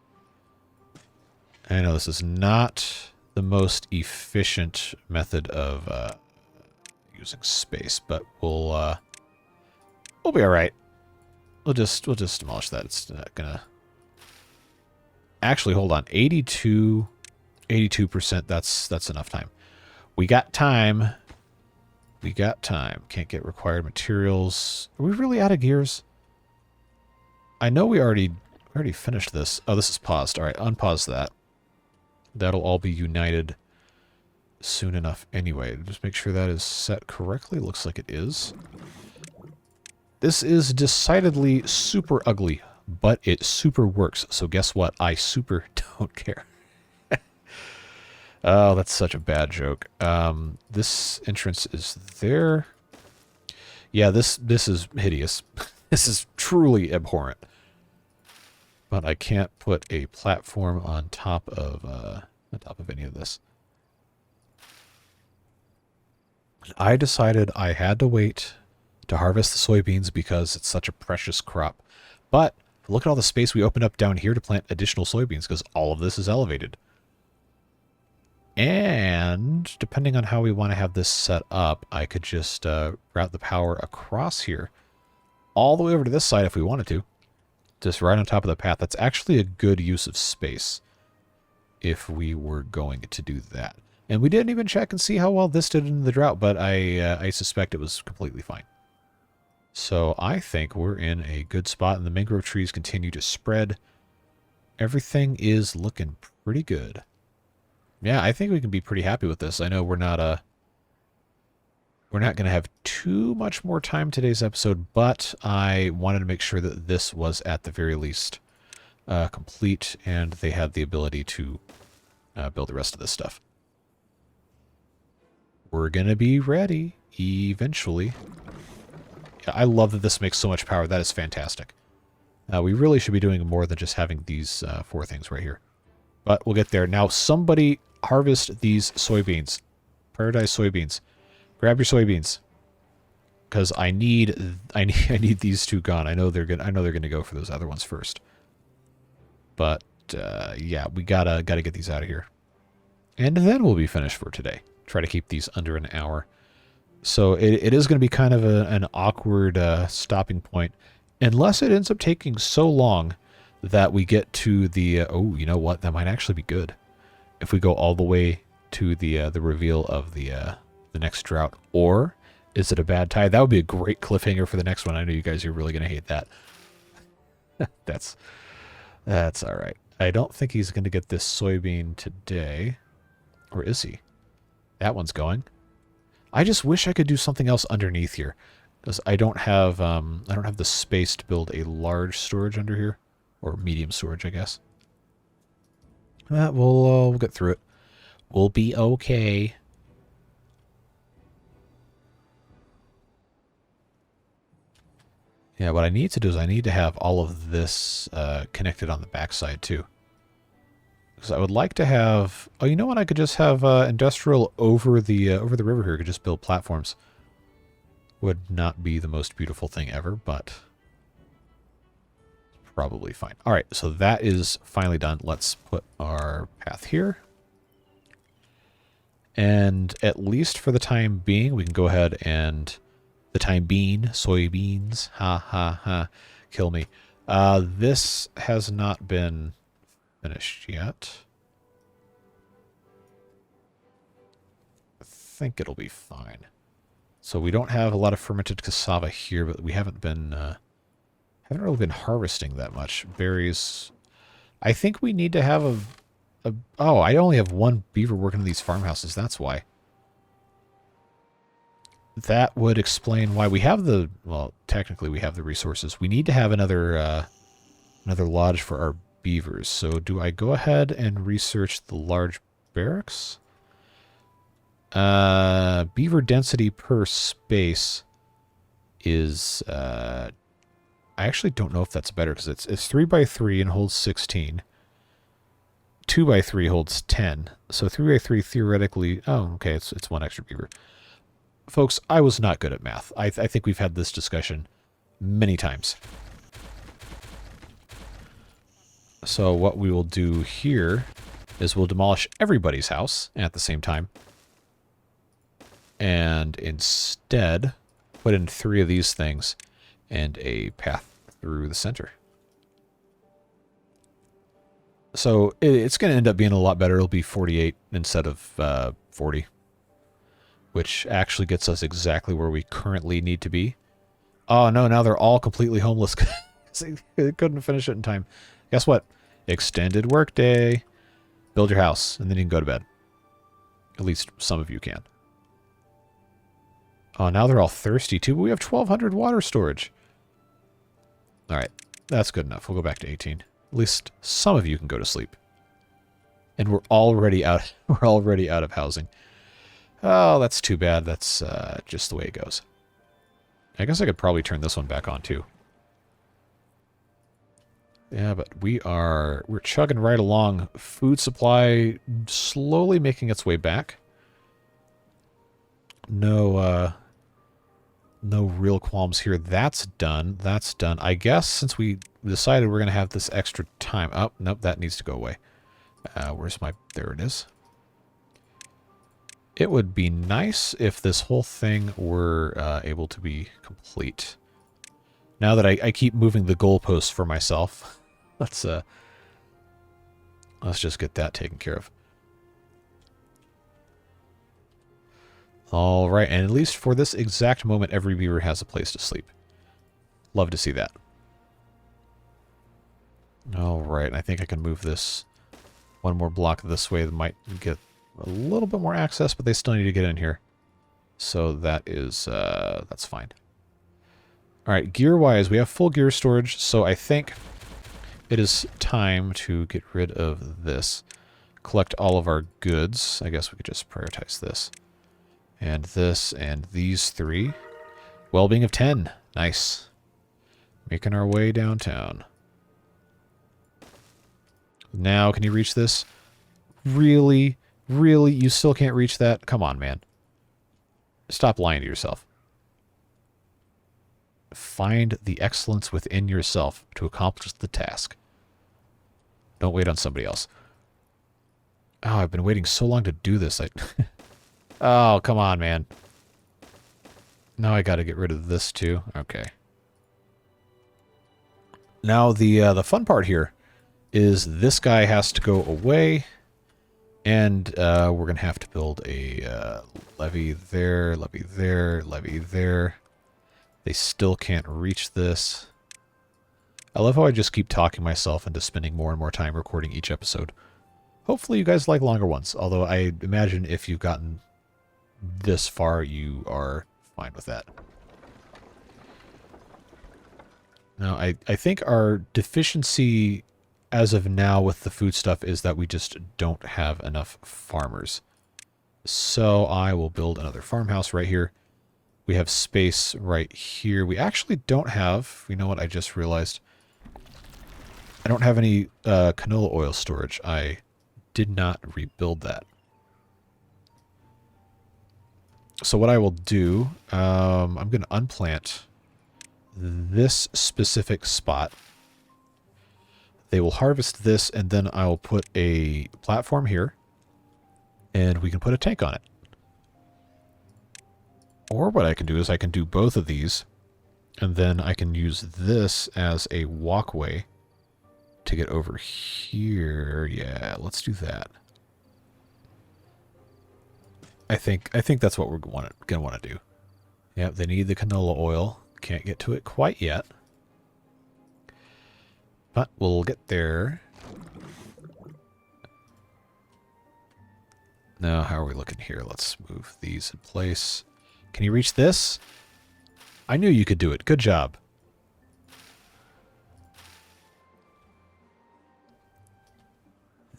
I know this is not the most efficient method of using space, but we'll be all right. We'll just demolish that. It's not gonna... Actually, hold on. 82%. That's enough time. We got time. We got time. Can't get required materials. Are we really out of gears? I know we already finished this. Oh, this is paused. All right, unpause that. That'll all be united soon enough anyway. Just make sure that is set correctly. Looks like it is. This is decidedly super ugly, but it super works. So guess what? I super don't care. Oh, that's such a bad joke. This entrance is there. Yeah, this is hideous. This is truly abhorrent. But I can't put a platform on top of any of this. I decided I had to wait to harvest the soybeans because it's such a precious crop. But look at all the space we opened up down here to plant additional soybeans because all of this is elevated. And depending on how we want to have this set up, I could just route the power across here all the way over to this side if we wanted to. Just right on top of the path. That's actually a good use of space if we were going to do that. And we didn't even check and see how well this did in the drought, but I suspect it was completely fine. So I think we're in a good spot, and the mangrove trees continue to spread. Everything is looking pretty good. Yeah, I think we can be pretty happy with this. I know we're not going to have too much more time today's episode, but I wanted to make sure that this was at the very least complete, and they had the ability to build the rest of this stuff. We're going to be ready eventually. Yeah, I love that this makes so much power. That is fantastic. We really should be doing more than just having these 4 things right here. But we'll get there. Now, somebody harvest these soybeans. Paradise soybeans. Grab your soybeans, because I need these 2 gone. I know they're gonna go for those other ones first. But yeah, we gotta get these out of here, and then we'll be finished for today. Try to keep these under an hour. So it is going to be kind of an awkward stopping point, unless it ends up taking so long that we get to the oh, you know what? That might actually be good if we go all the way to the reveal of the next drought. Or is it a bad tide? That would be a great cliffhanger for the next one. I know you guys are really going to hate that. That's all right. I don't think he's going to get this soybean today. Or is he? That one's going. I just wish I could do something else underneath here, because I don't have the space to build a large storage under here, or medium storage, I guess. We'll get through it. We'll be okay. Yeah, what I need to do is I need to have all of this connected on the backside too. Because I would like to have... Oh, you know what? I could just have industrial over the river here. I could just build platforms. Would not be the most beautiful thing ever, but probably fine. All right, so that is finally done. Let's put our path here. And at least for the time being, we can go ahead and... The time being, soybeans, ha ha ha, kill me. This has not been finished yet. I think it'll be fine. So we don't have a lot of fermented cassava here, but we haven't really been harvesting that much. Berries. I think we need to have oh, I only have 1 beaver working in these farmhouses. That's why. That would explain why we have the... Well, technically we have the resources. We need to have another lodge for our beavers. So do I go ahead and research the large barracks? Beaver density per space is... I actually don't know if that's better, because it's 3x3 and holds 16. 2x3 holds 10. So 3x3 theoretically... Oh, okay, it's 1 extra beaver. Folks, I was not good at math. I think we've had this discussion many times. So what we will do here is we'll demolish everybody's house at the same time. And instead, put in 3 of these things and a path through the center. So it's going to end up being a lot better. It'll be 48 instead of 40. Which actually gets us exactly where we currently need to be. Oh no, now they're all completely homeless. They couldn't finish it in time. Guess what? Extended workday. Build your house, and then you can go to bed. At least some of you can. Oh, now they're all thirsty too, but we have 1,200 water storage. Alright, that's good enough. We'll go back to 18. At least some of you can go to sleep. And we're already out of housing. Oh, that's too bad. That's just the way it goes. I guess I could probably turn this one back on too. Yeah, but we're chugging right along. Food supply slowly making its way back. No real qualms here. That's done. That's done. I guess since we decided we're going to have this extra time. Oh, nope, that needs to go away. Where's my... There it is. It would be nice if this whole thing were able to be complete. Now that I keep moving the goalposts for myself, let's just get that taken care of. All right, and at least for this exact moment, every beaver has a place to sleep. Love to see that. All right, I think I can move this one more block this way. That might get a little bit more access, but they still need to get in here. So that is, that's fine. Alright, gear-wise, we have full gear storage, so I think it is time to get rid of this. Collect all of our goods. I guess we could just prioritize this. And this, and these 3. Well-being of 10. Nice. Making our way downtown. Now, can you reach this? Really? Really? You still can't reach that? Come on, man. Stop lying to yourself. Find the excellence within yourself to accomplish the task. Don't wait on somebody else. Oh, I've been waiting so long to do this. Oh, come on, man. Now I gotta get rid of this too. Okay. Now the fun part here is this guy has to go away, and we're gonna have to build a levee there, levee there, levee there. They still can't reach this. I love how I just keep talking myself into spending more and more time recording each episode. Hopefully you guys like longer ones, although I imagine if you've gotten this far, you are fine with that. Now, I think our deficiency as of now with the food stuff is that we just don't have enough farmers. So I will build another farmhouse right here. We have space right here. We actually don't have, you know what, I just realized. I don't have any canola oil storage. I did not rebuild that. So what I will do, I'm going to unplant this specific spot. They will harvest this, and then I'll put a platform here, and we can put a tank on it. Or what I can do is I can do both of these, and then I can use this as a walkway to get over here. Yeah, let's do that. I think that's what we're gonna want to do. Yeah, they need the canola oil. Can't get to it quite yet, but we'll get there. Now, how are we looking here? Let's move these in place. Can you reach this? I knew you could do it. Good job.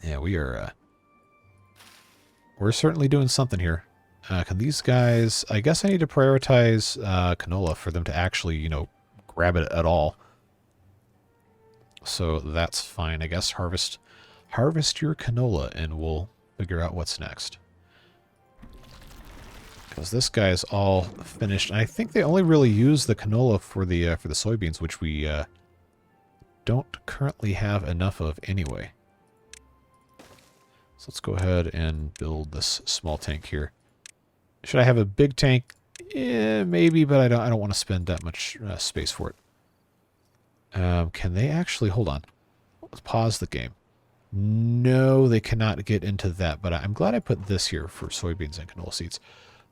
Yeah, we're certainly doing something here. Can these guys... I guess I need to prioritize canola for them to actually, you know, grab it at all. So that's fine. I guess harvest your canola and we'll figure out what's next. Because this guy's all finished. I think they only really use the canola for the soybeans, which we don't currently have enough of anyway. So let's go ahead and build this small tank here. Should I have a big tank? Maybe, but I don't want to spend that much space for it. Can they actually... Hold on. Let's pause the game. No, they cannot get into that, but I'm glad I put this here for soybeans and canola seeds.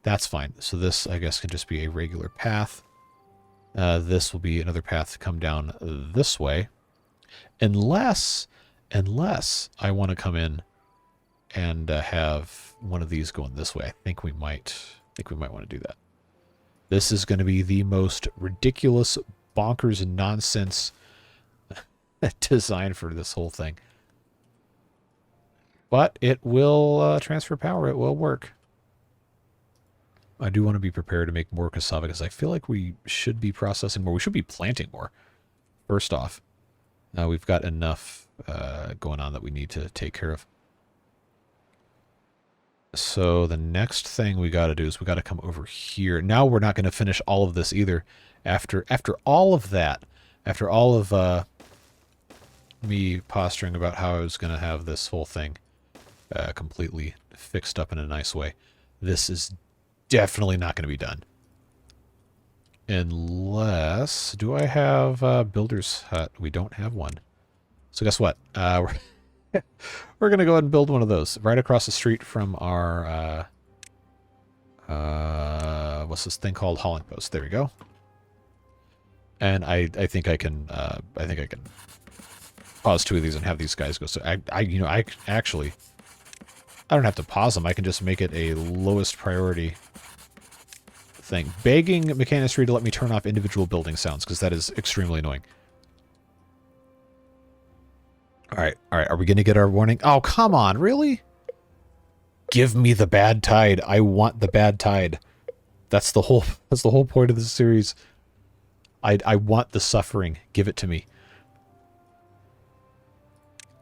That's fine. So this, I guess, can just be a regular path. This will be another path to come down this way. Unless I want to come in and have one of these going this way. I think we might want to do that. This is going to be the most ridiculous, bonkers, and nonsense design for this whole thing. But it will transfer power. It will work. I do want to be prepared to make more cassava because I feel like we should be processing more. We should be planting more. First off, we've got enough going on that we need to take care of. So the next thing we got to do is we got to come over here. Now we're not going to finish all of this either. After all of that, after all of me posturing about how I was going to have this whole thing completely fixed up in a nice way, this is definitely not going to be done. Unless... Do I have a builder's hut? We don't have one. So guess what? We're going to go ahead and build one of those right across the street from our... what's this thing called? Hauling post. There we go. And I think I can pause two of these and have these guys go. So I actually I don't have to pause them. I can just make it a lowest priority thing. Begging Mechanistry to let me turn off individual building sounds, because that is extremely annoying. Alright, are we going to get our warning? Oh, come on, really? Give me the bad tide. I want the bad tide. That's the whole point of this series. I want the suffering. Give it to me.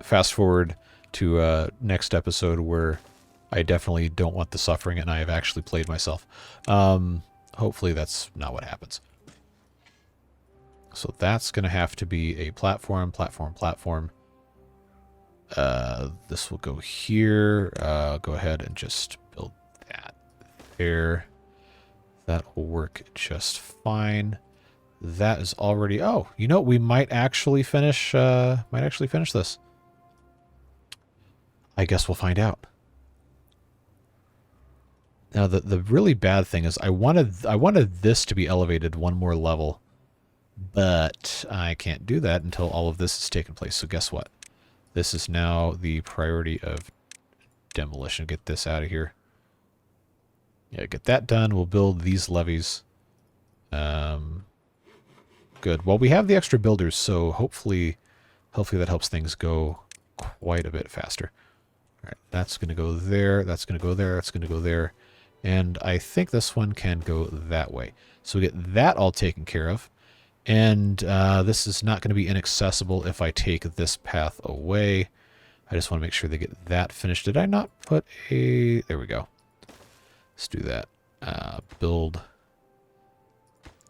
Fast forward to next episode where I definitely don't want the suffering and I have actually played myself. Hopefully that's not what happens. So that's going to have to be a platform. This will go here. Go ahead and just build that there. That will work just fine. That is already... Oh, you know, we might actually finish this. I guess we'll find out. Now, the really bad thing is I wanted this to be elevated one more level, but I can't do that until all of this has taken place. So guess what? This is now the priority of demolition. Get this out of here. Yeah, get that done. We'll build these levees. Good. Well, we have the extra builders, so hopefully that helps things go quite a bit faster. All right, that's going to go there. That's going to go there. That's going to go there. And I think this one can go that way. So we get that all taken care of. And this is not going to be inaccessible if I take this path away. I just want to make sure they get that finished. Did I not put a... There we go. Let's do that. Build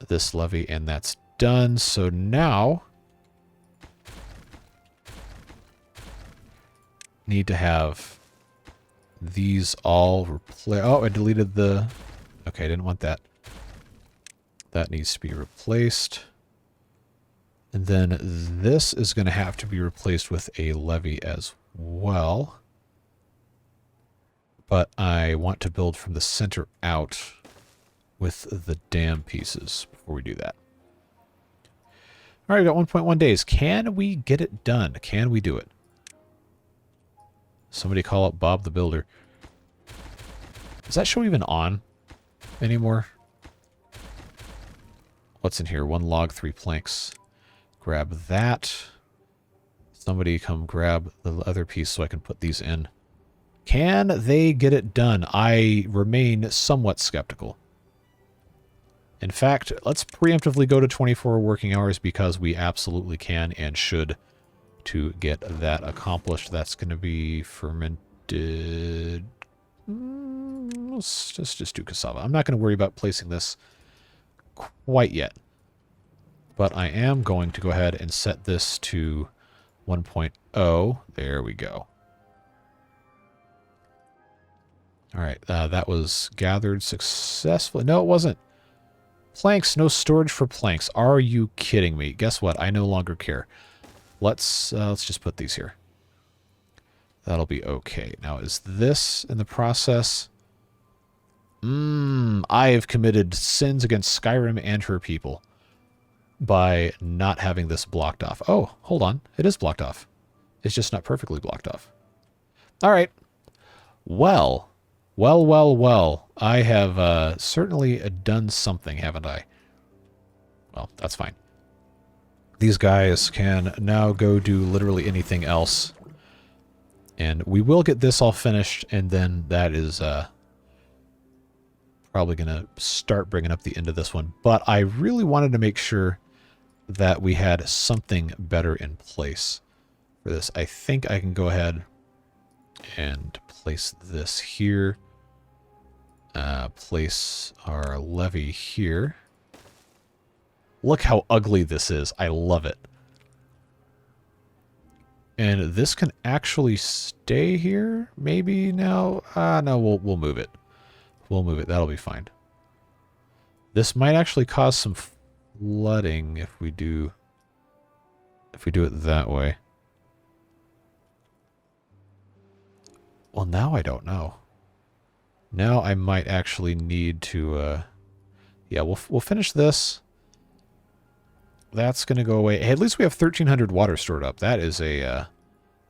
this levee, and that's done. So now... need to have these all replaced. Oh, I deleted the... Okay, I didn't want that. That needs to be replaced. And then this is going to have to be replaced with a levee as well. But I want to build from the center out with the dam pieces before we do that. All right, we got 1.1 days. Can we get it done? Can we do it? Somebody call up Bob the Builder. Is that show even on anymore? What's in here? 1 log, 3 planks. Grab that. Somebody come grab the other piece so I can put these in. Can they get it done? I remain somewhat skeptical. In fact, let's preemptively go to 24 working hours because we absolutely can and should to get that accomplished. That's going to be fermented. Let's just do cassava. I'm not going to worry about placing this quite yet. But I am going to go ahead and set this to 1.0. There we go. All right, that was gathered successfully. No, it wasn't. Planks, no storage for planks. Are you kidding me? Guess what? I no longer care. Let's just put these here. That'll be okay. Now, is this in the process? I have committed sins against Skyrim and her people by not having this blocked off. Oh, hold on. It is blocked off. It's just not perfectly blocked off. All right. Well. I have certainly done something, haven't I? Well, that's fine. These guys can now go do literally anything else. And we will get this all finished, and then that is probably going to start bringing up the end of this one. But I really wanted to make sure that we had something better in place for this. I think I can go ahead and place this here. Place our levee here. Look how ugly this is. I love it. And this can actually stay here, maybe now. No, we'll move it. We'll move it. That'll be fine. This might actually cause some flooding if we do it that way. Well, now I don't know. Now I might actually need to, yeah, we'll finish this. That's going to go away. Hey, at least we have 1,300 water stored up. That is a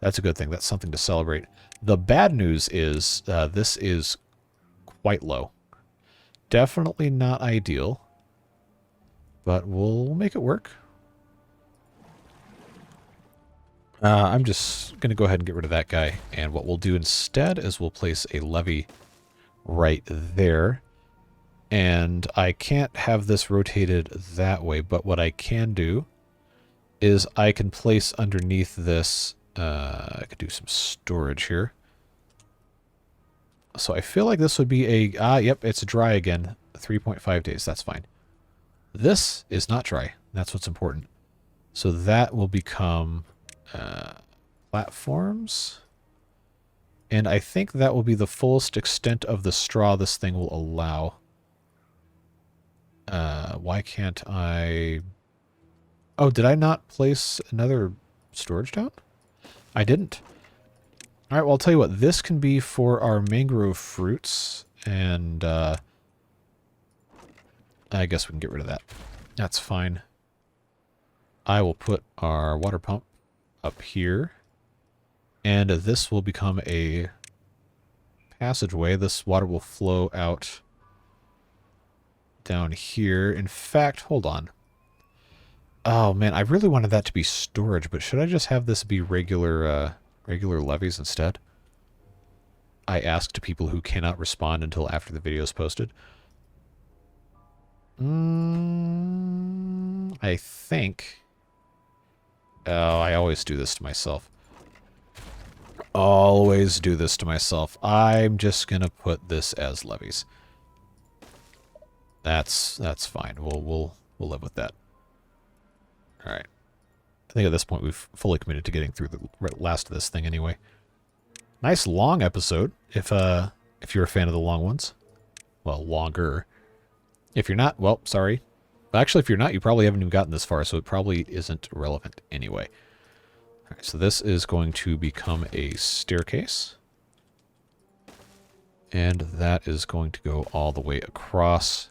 That's a good thing. That's something to celebrate. The bad news is this is quite low. Definitely not ideal, but we'll make it work. I'm just going to go ahead and get rid of that guy. And what we'll do instead is we'll place a levee right there. And I can't have this rotated that way, but what I can do is I can place underneath this, I could do some storage here. So I feel like this would be a, yep, it's dry again, 3.5 days, that's fine. This is not dry, that's what's important. So that will become platforms. And I think that will be the fullest extent of the straw this thing will allow. Why can't I... Oh, did I not place another storage down? I didn't. Alright, well, I'll tell you what. This can be for our mangrove fruits, and I guess we can get rid of that. That's fine. I will put our water pump up here, and this will become a passageway. This water will flow out down here. In fact, hold on. Oh man, I really wanted that to be storage, but should I just have this be regular levees instead? I ask to people who cannot respond until after the video is posted. I think... Oh, I always do this to myself. Always do this to myself. I'm just gonna put this as levees. That's fine. We'll live with that. All right. I think at this point we've fully committed to getting through the last of this thing anyway. Nice long episode. If you're a fan of the long ones, well, longer. If you're not, well, sorry. Actually, if you're not, you probably haven't even gotten this far, so it probably isn't relevant anyway. All right, so this is going to become a staircase. And that is going to go all the way across.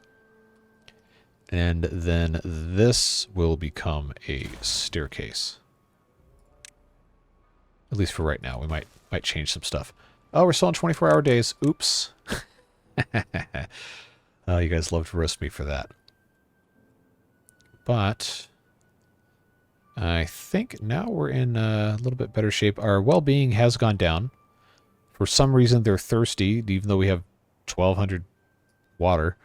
And then this will become a staircase. At least for right now. We might change some stuff. Oh, we're still on 24-hour days. Oops. Oh, you guys love to roast me for that. But I think now we're in a little bit better shape. Our well-being has gone down. For some reason, they're thirsty, even though we have 1,200 water.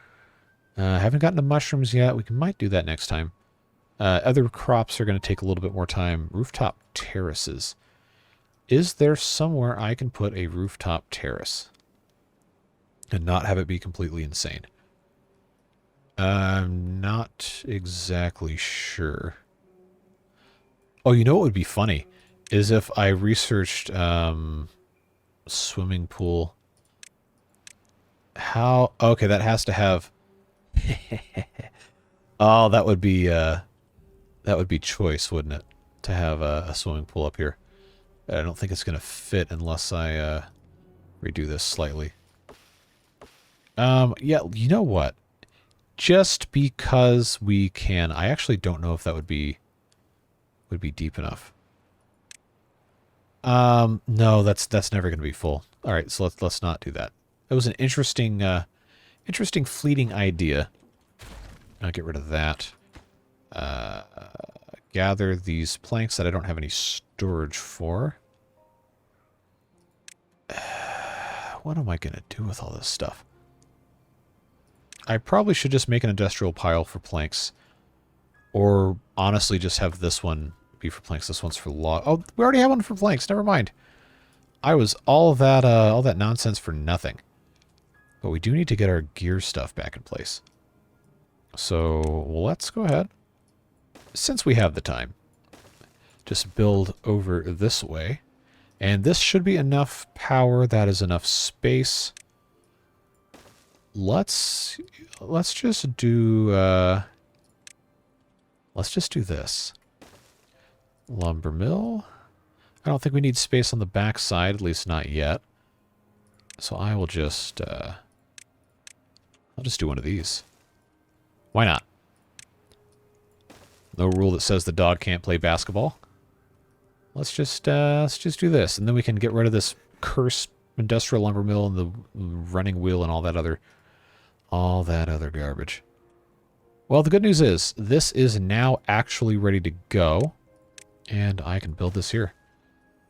Haven't gotten to mushrooms yet. We might do that next time. Other crops are going to take a little bit more time. Rooftop terraces. Is there somewhere I can put a rooftop terrace and not have it be completely insane? I'm not exactly sure. Oh, you know what would be funny? Is if I researched swimming pool. How... Okay, that has to have... Oh, that would be choice, wouldn't it? To have a swimming pool up here. I don't think it's going to fit unless I redo this slightly. Yeah, you know what? Just because we can, I actually don't know if that would be deep enough. No, that's never going to be full. All right, so let's not do that. That was an interesting fleeting idea. I'll get rid of that. Gather these planks that I don't have any storage for. What am I going to do with all this stuff? I probably should just make an industrial pile for planks. Or honestly just have this one be for planks. This one's for log. Oh, we already have one for planks. Never mind. I was all that nonsense for nothing. But we do need to get our gear stuff back in place. So let's go ahead. Since we have the time, just build over this way. And this should be enough power. That is enough space. Let's just do this. Lumber mill. I don't think we need space on the back side, at least not yet. So I will just I'll just do one of these. Why not? No rule that says the dog can't play basketball. let's just do this, and then we can get rid of this cursed industrial lumber mill and the running wheel and all that other garbage. Well, the good news is this is now actually ready to go, and I can build this here.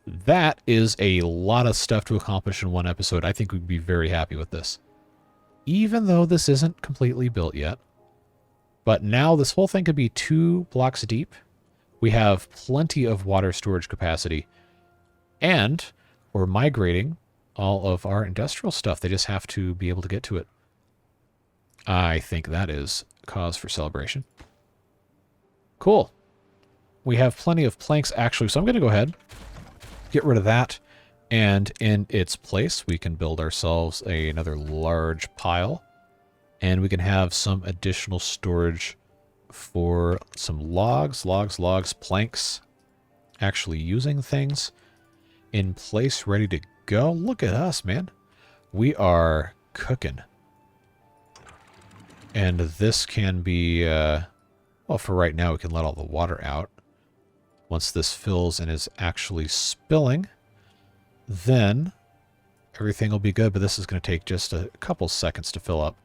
That is a lot of stuff to accomplish in one episode. I think we'd be very happy with this. Even though this isn't completely built yet. But now this whole thing could be 2 blocks deep. We have plenty of water storage capacity. And we're migrating all of our industrial stuff. They just have to be able to get to it. I think that is cause for celebration. Cool. We have plenty of planks actually, so I'm going to go ahead, get rid of that. And in its place, we can build ourselves another large pile. And we can have some additional storage for some logs, planks. Actually using things in place, ready to go. Look at us, man. We are cooking. And this can be, well, for right now, we can let all the water out. Once this fills and is actually spilling, then everything will be good, but this is going to take just a couple seconds to fill up.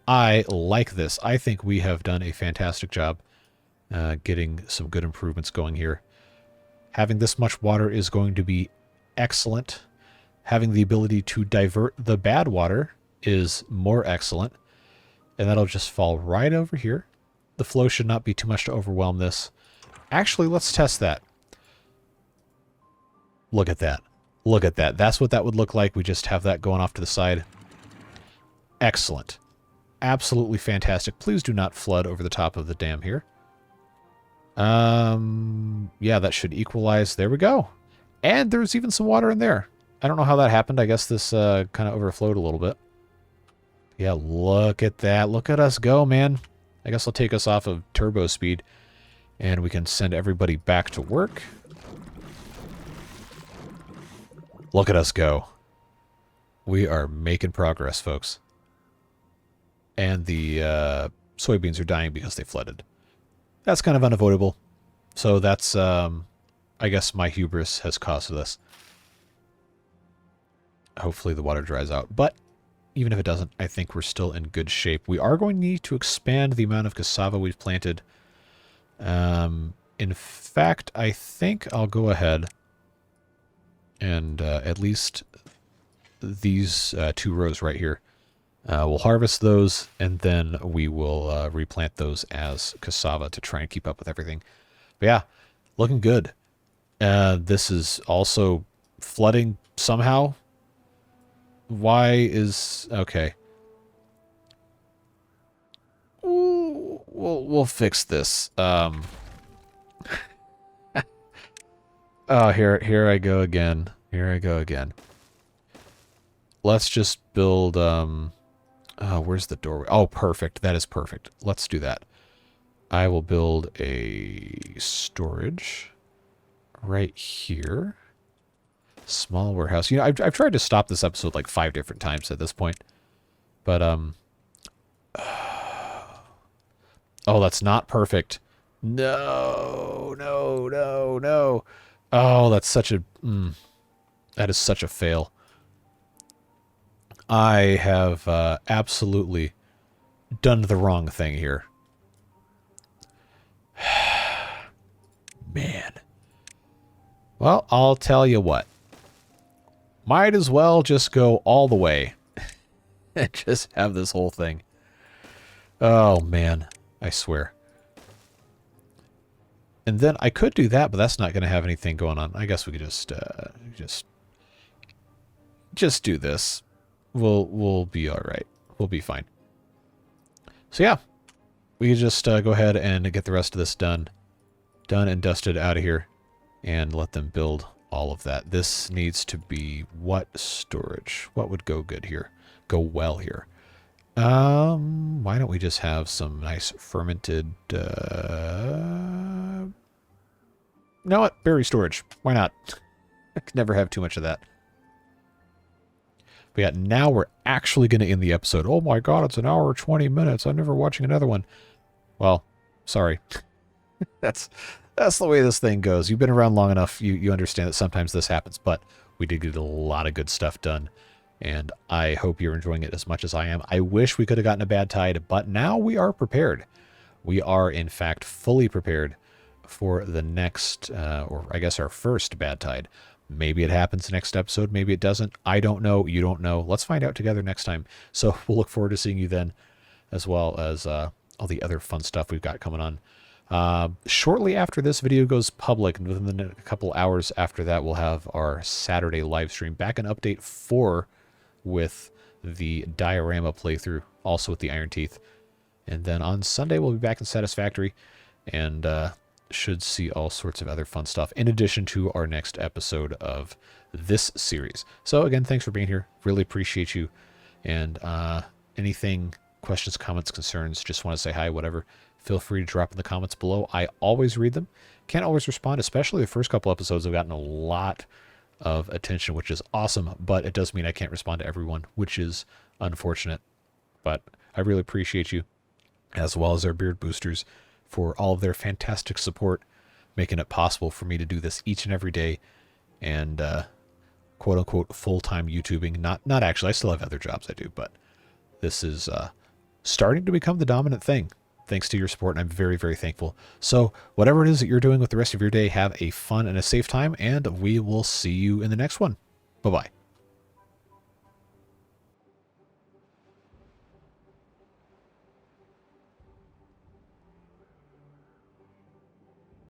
I like this. I think we have done a fantastic job getting some good improvements going here. Having this much water is going to be excellent. Having the ability to divert the bad water is more excellent. And that'll just fall right over here. The flow should not be too much to overwhelm this. Actually, let's test that. Look at that. Look at that. That's what that would look like. We just have that going off to the side. Excellent. Absolutely fantastic. Please do not flood over the top of the dam here. Yeah, that should equalize. There we go. And there's even some water in there. I don't know how that happened. I guess this kind of overflowed a little bit. Yeah, look at that. Look at us go, man. I guess I'll take us off of turbo speed. And we can send everybody back to work. Look at us go. We are making progress, folks. And the soybeans are dying because they flooded. That's kind of unavoidable. So that's, I guess my hubris has caused this. Hopefully the water dries out. But even if it doesn't, I think we're still in good shape. We are going to need to expand the amount of cassava we've planted. In fact, I think I'll go ahead and at least these 2 rows right here. We'll harvest those, and then we will replant those as cassava to try and keep up with everything. But yeah, looking good. This is also flooding somehow. Why is... Okay. Ooh, we'll fix this. Oh, here I go again. Here I go again. Let's just build... where's the doorway? Oh, perfect. That is perfect. Let's do that. I will build a storage right here. Small warehouse. You know, I've tried to stop this episode like 5 different times at this point. But, oh, that's not perfect. No, no, no, no. Oh, that's such a... that is such a fail. I have absolutely done the wrong thing here. Man. Well, I'll tell you what. Might as well just go all the way. And just have this whole thing. Oh, man. I swear. And then I could do that, but that's not going to have anything going on. I guess we could just do this. We'll be all right. We'll be fine. So yeah, we can just go ahead and get the rest of this done and dusted out of here, and let them build all of that. This needs to be what storage? What would go good here? Go well here. Why don't we just have some nice fermented? You know what? Berry storage. Why not? I could never have too much of that. But yeah, now we're actually going to end the episode. Oh my god, it's an hour or 20 minutes. I'm never watching another one. Well, sorry. That's That's the way this thing goes. You've been around long enough. You understand that sometimes this happens, but we did get a lot of good stuff done. And I hope you're enjoying it as much as I am. I wish we could have gotten a bad tide, but now we are prepared. We are, in fact, fully prepared for the next, or I guess our first bad tide. Maybe it happens next episode. Maybe it doesn't. I don't know. You don't know. Let's find out together next time. So we'll look forward to seeing you then, as well as all the other fun stuff we've got coming on. Shortly after this video goes public, and within a couple hours after that, we'll have our Saturday live stream. Back in Update 4 with the diorama playthrough, also with the Iron Teeth. And then on Sunday, we'll be back in Satisfactory and should see all sorts of other fun stuff in addition to our next episode of this series. So again, thanks for being here. Really appreciate you. And anything, questions, comments, concerns, just want to say hi, whatever, feel free to drop in the comments below. I always read them. Can't always respond, especially the first couple episodes have gotten a lot of attention, which is awesome, but it does mean I can't respond to everyone, which is unfortunate. But I really appreciate you, as well as our beard boosters, for all of their fantastic support, making it possible for me to do this each and every day, and quote-unquote full-time YouTubing. Not actually, I still have other jobs I do, but this is starting to become the dominant thing, thanks to your support, and I'm very, very thankful. So whatever it is that you're doing with the rest of your day, have a fun and a safe time, and we will see you in the next one. Bye-bye.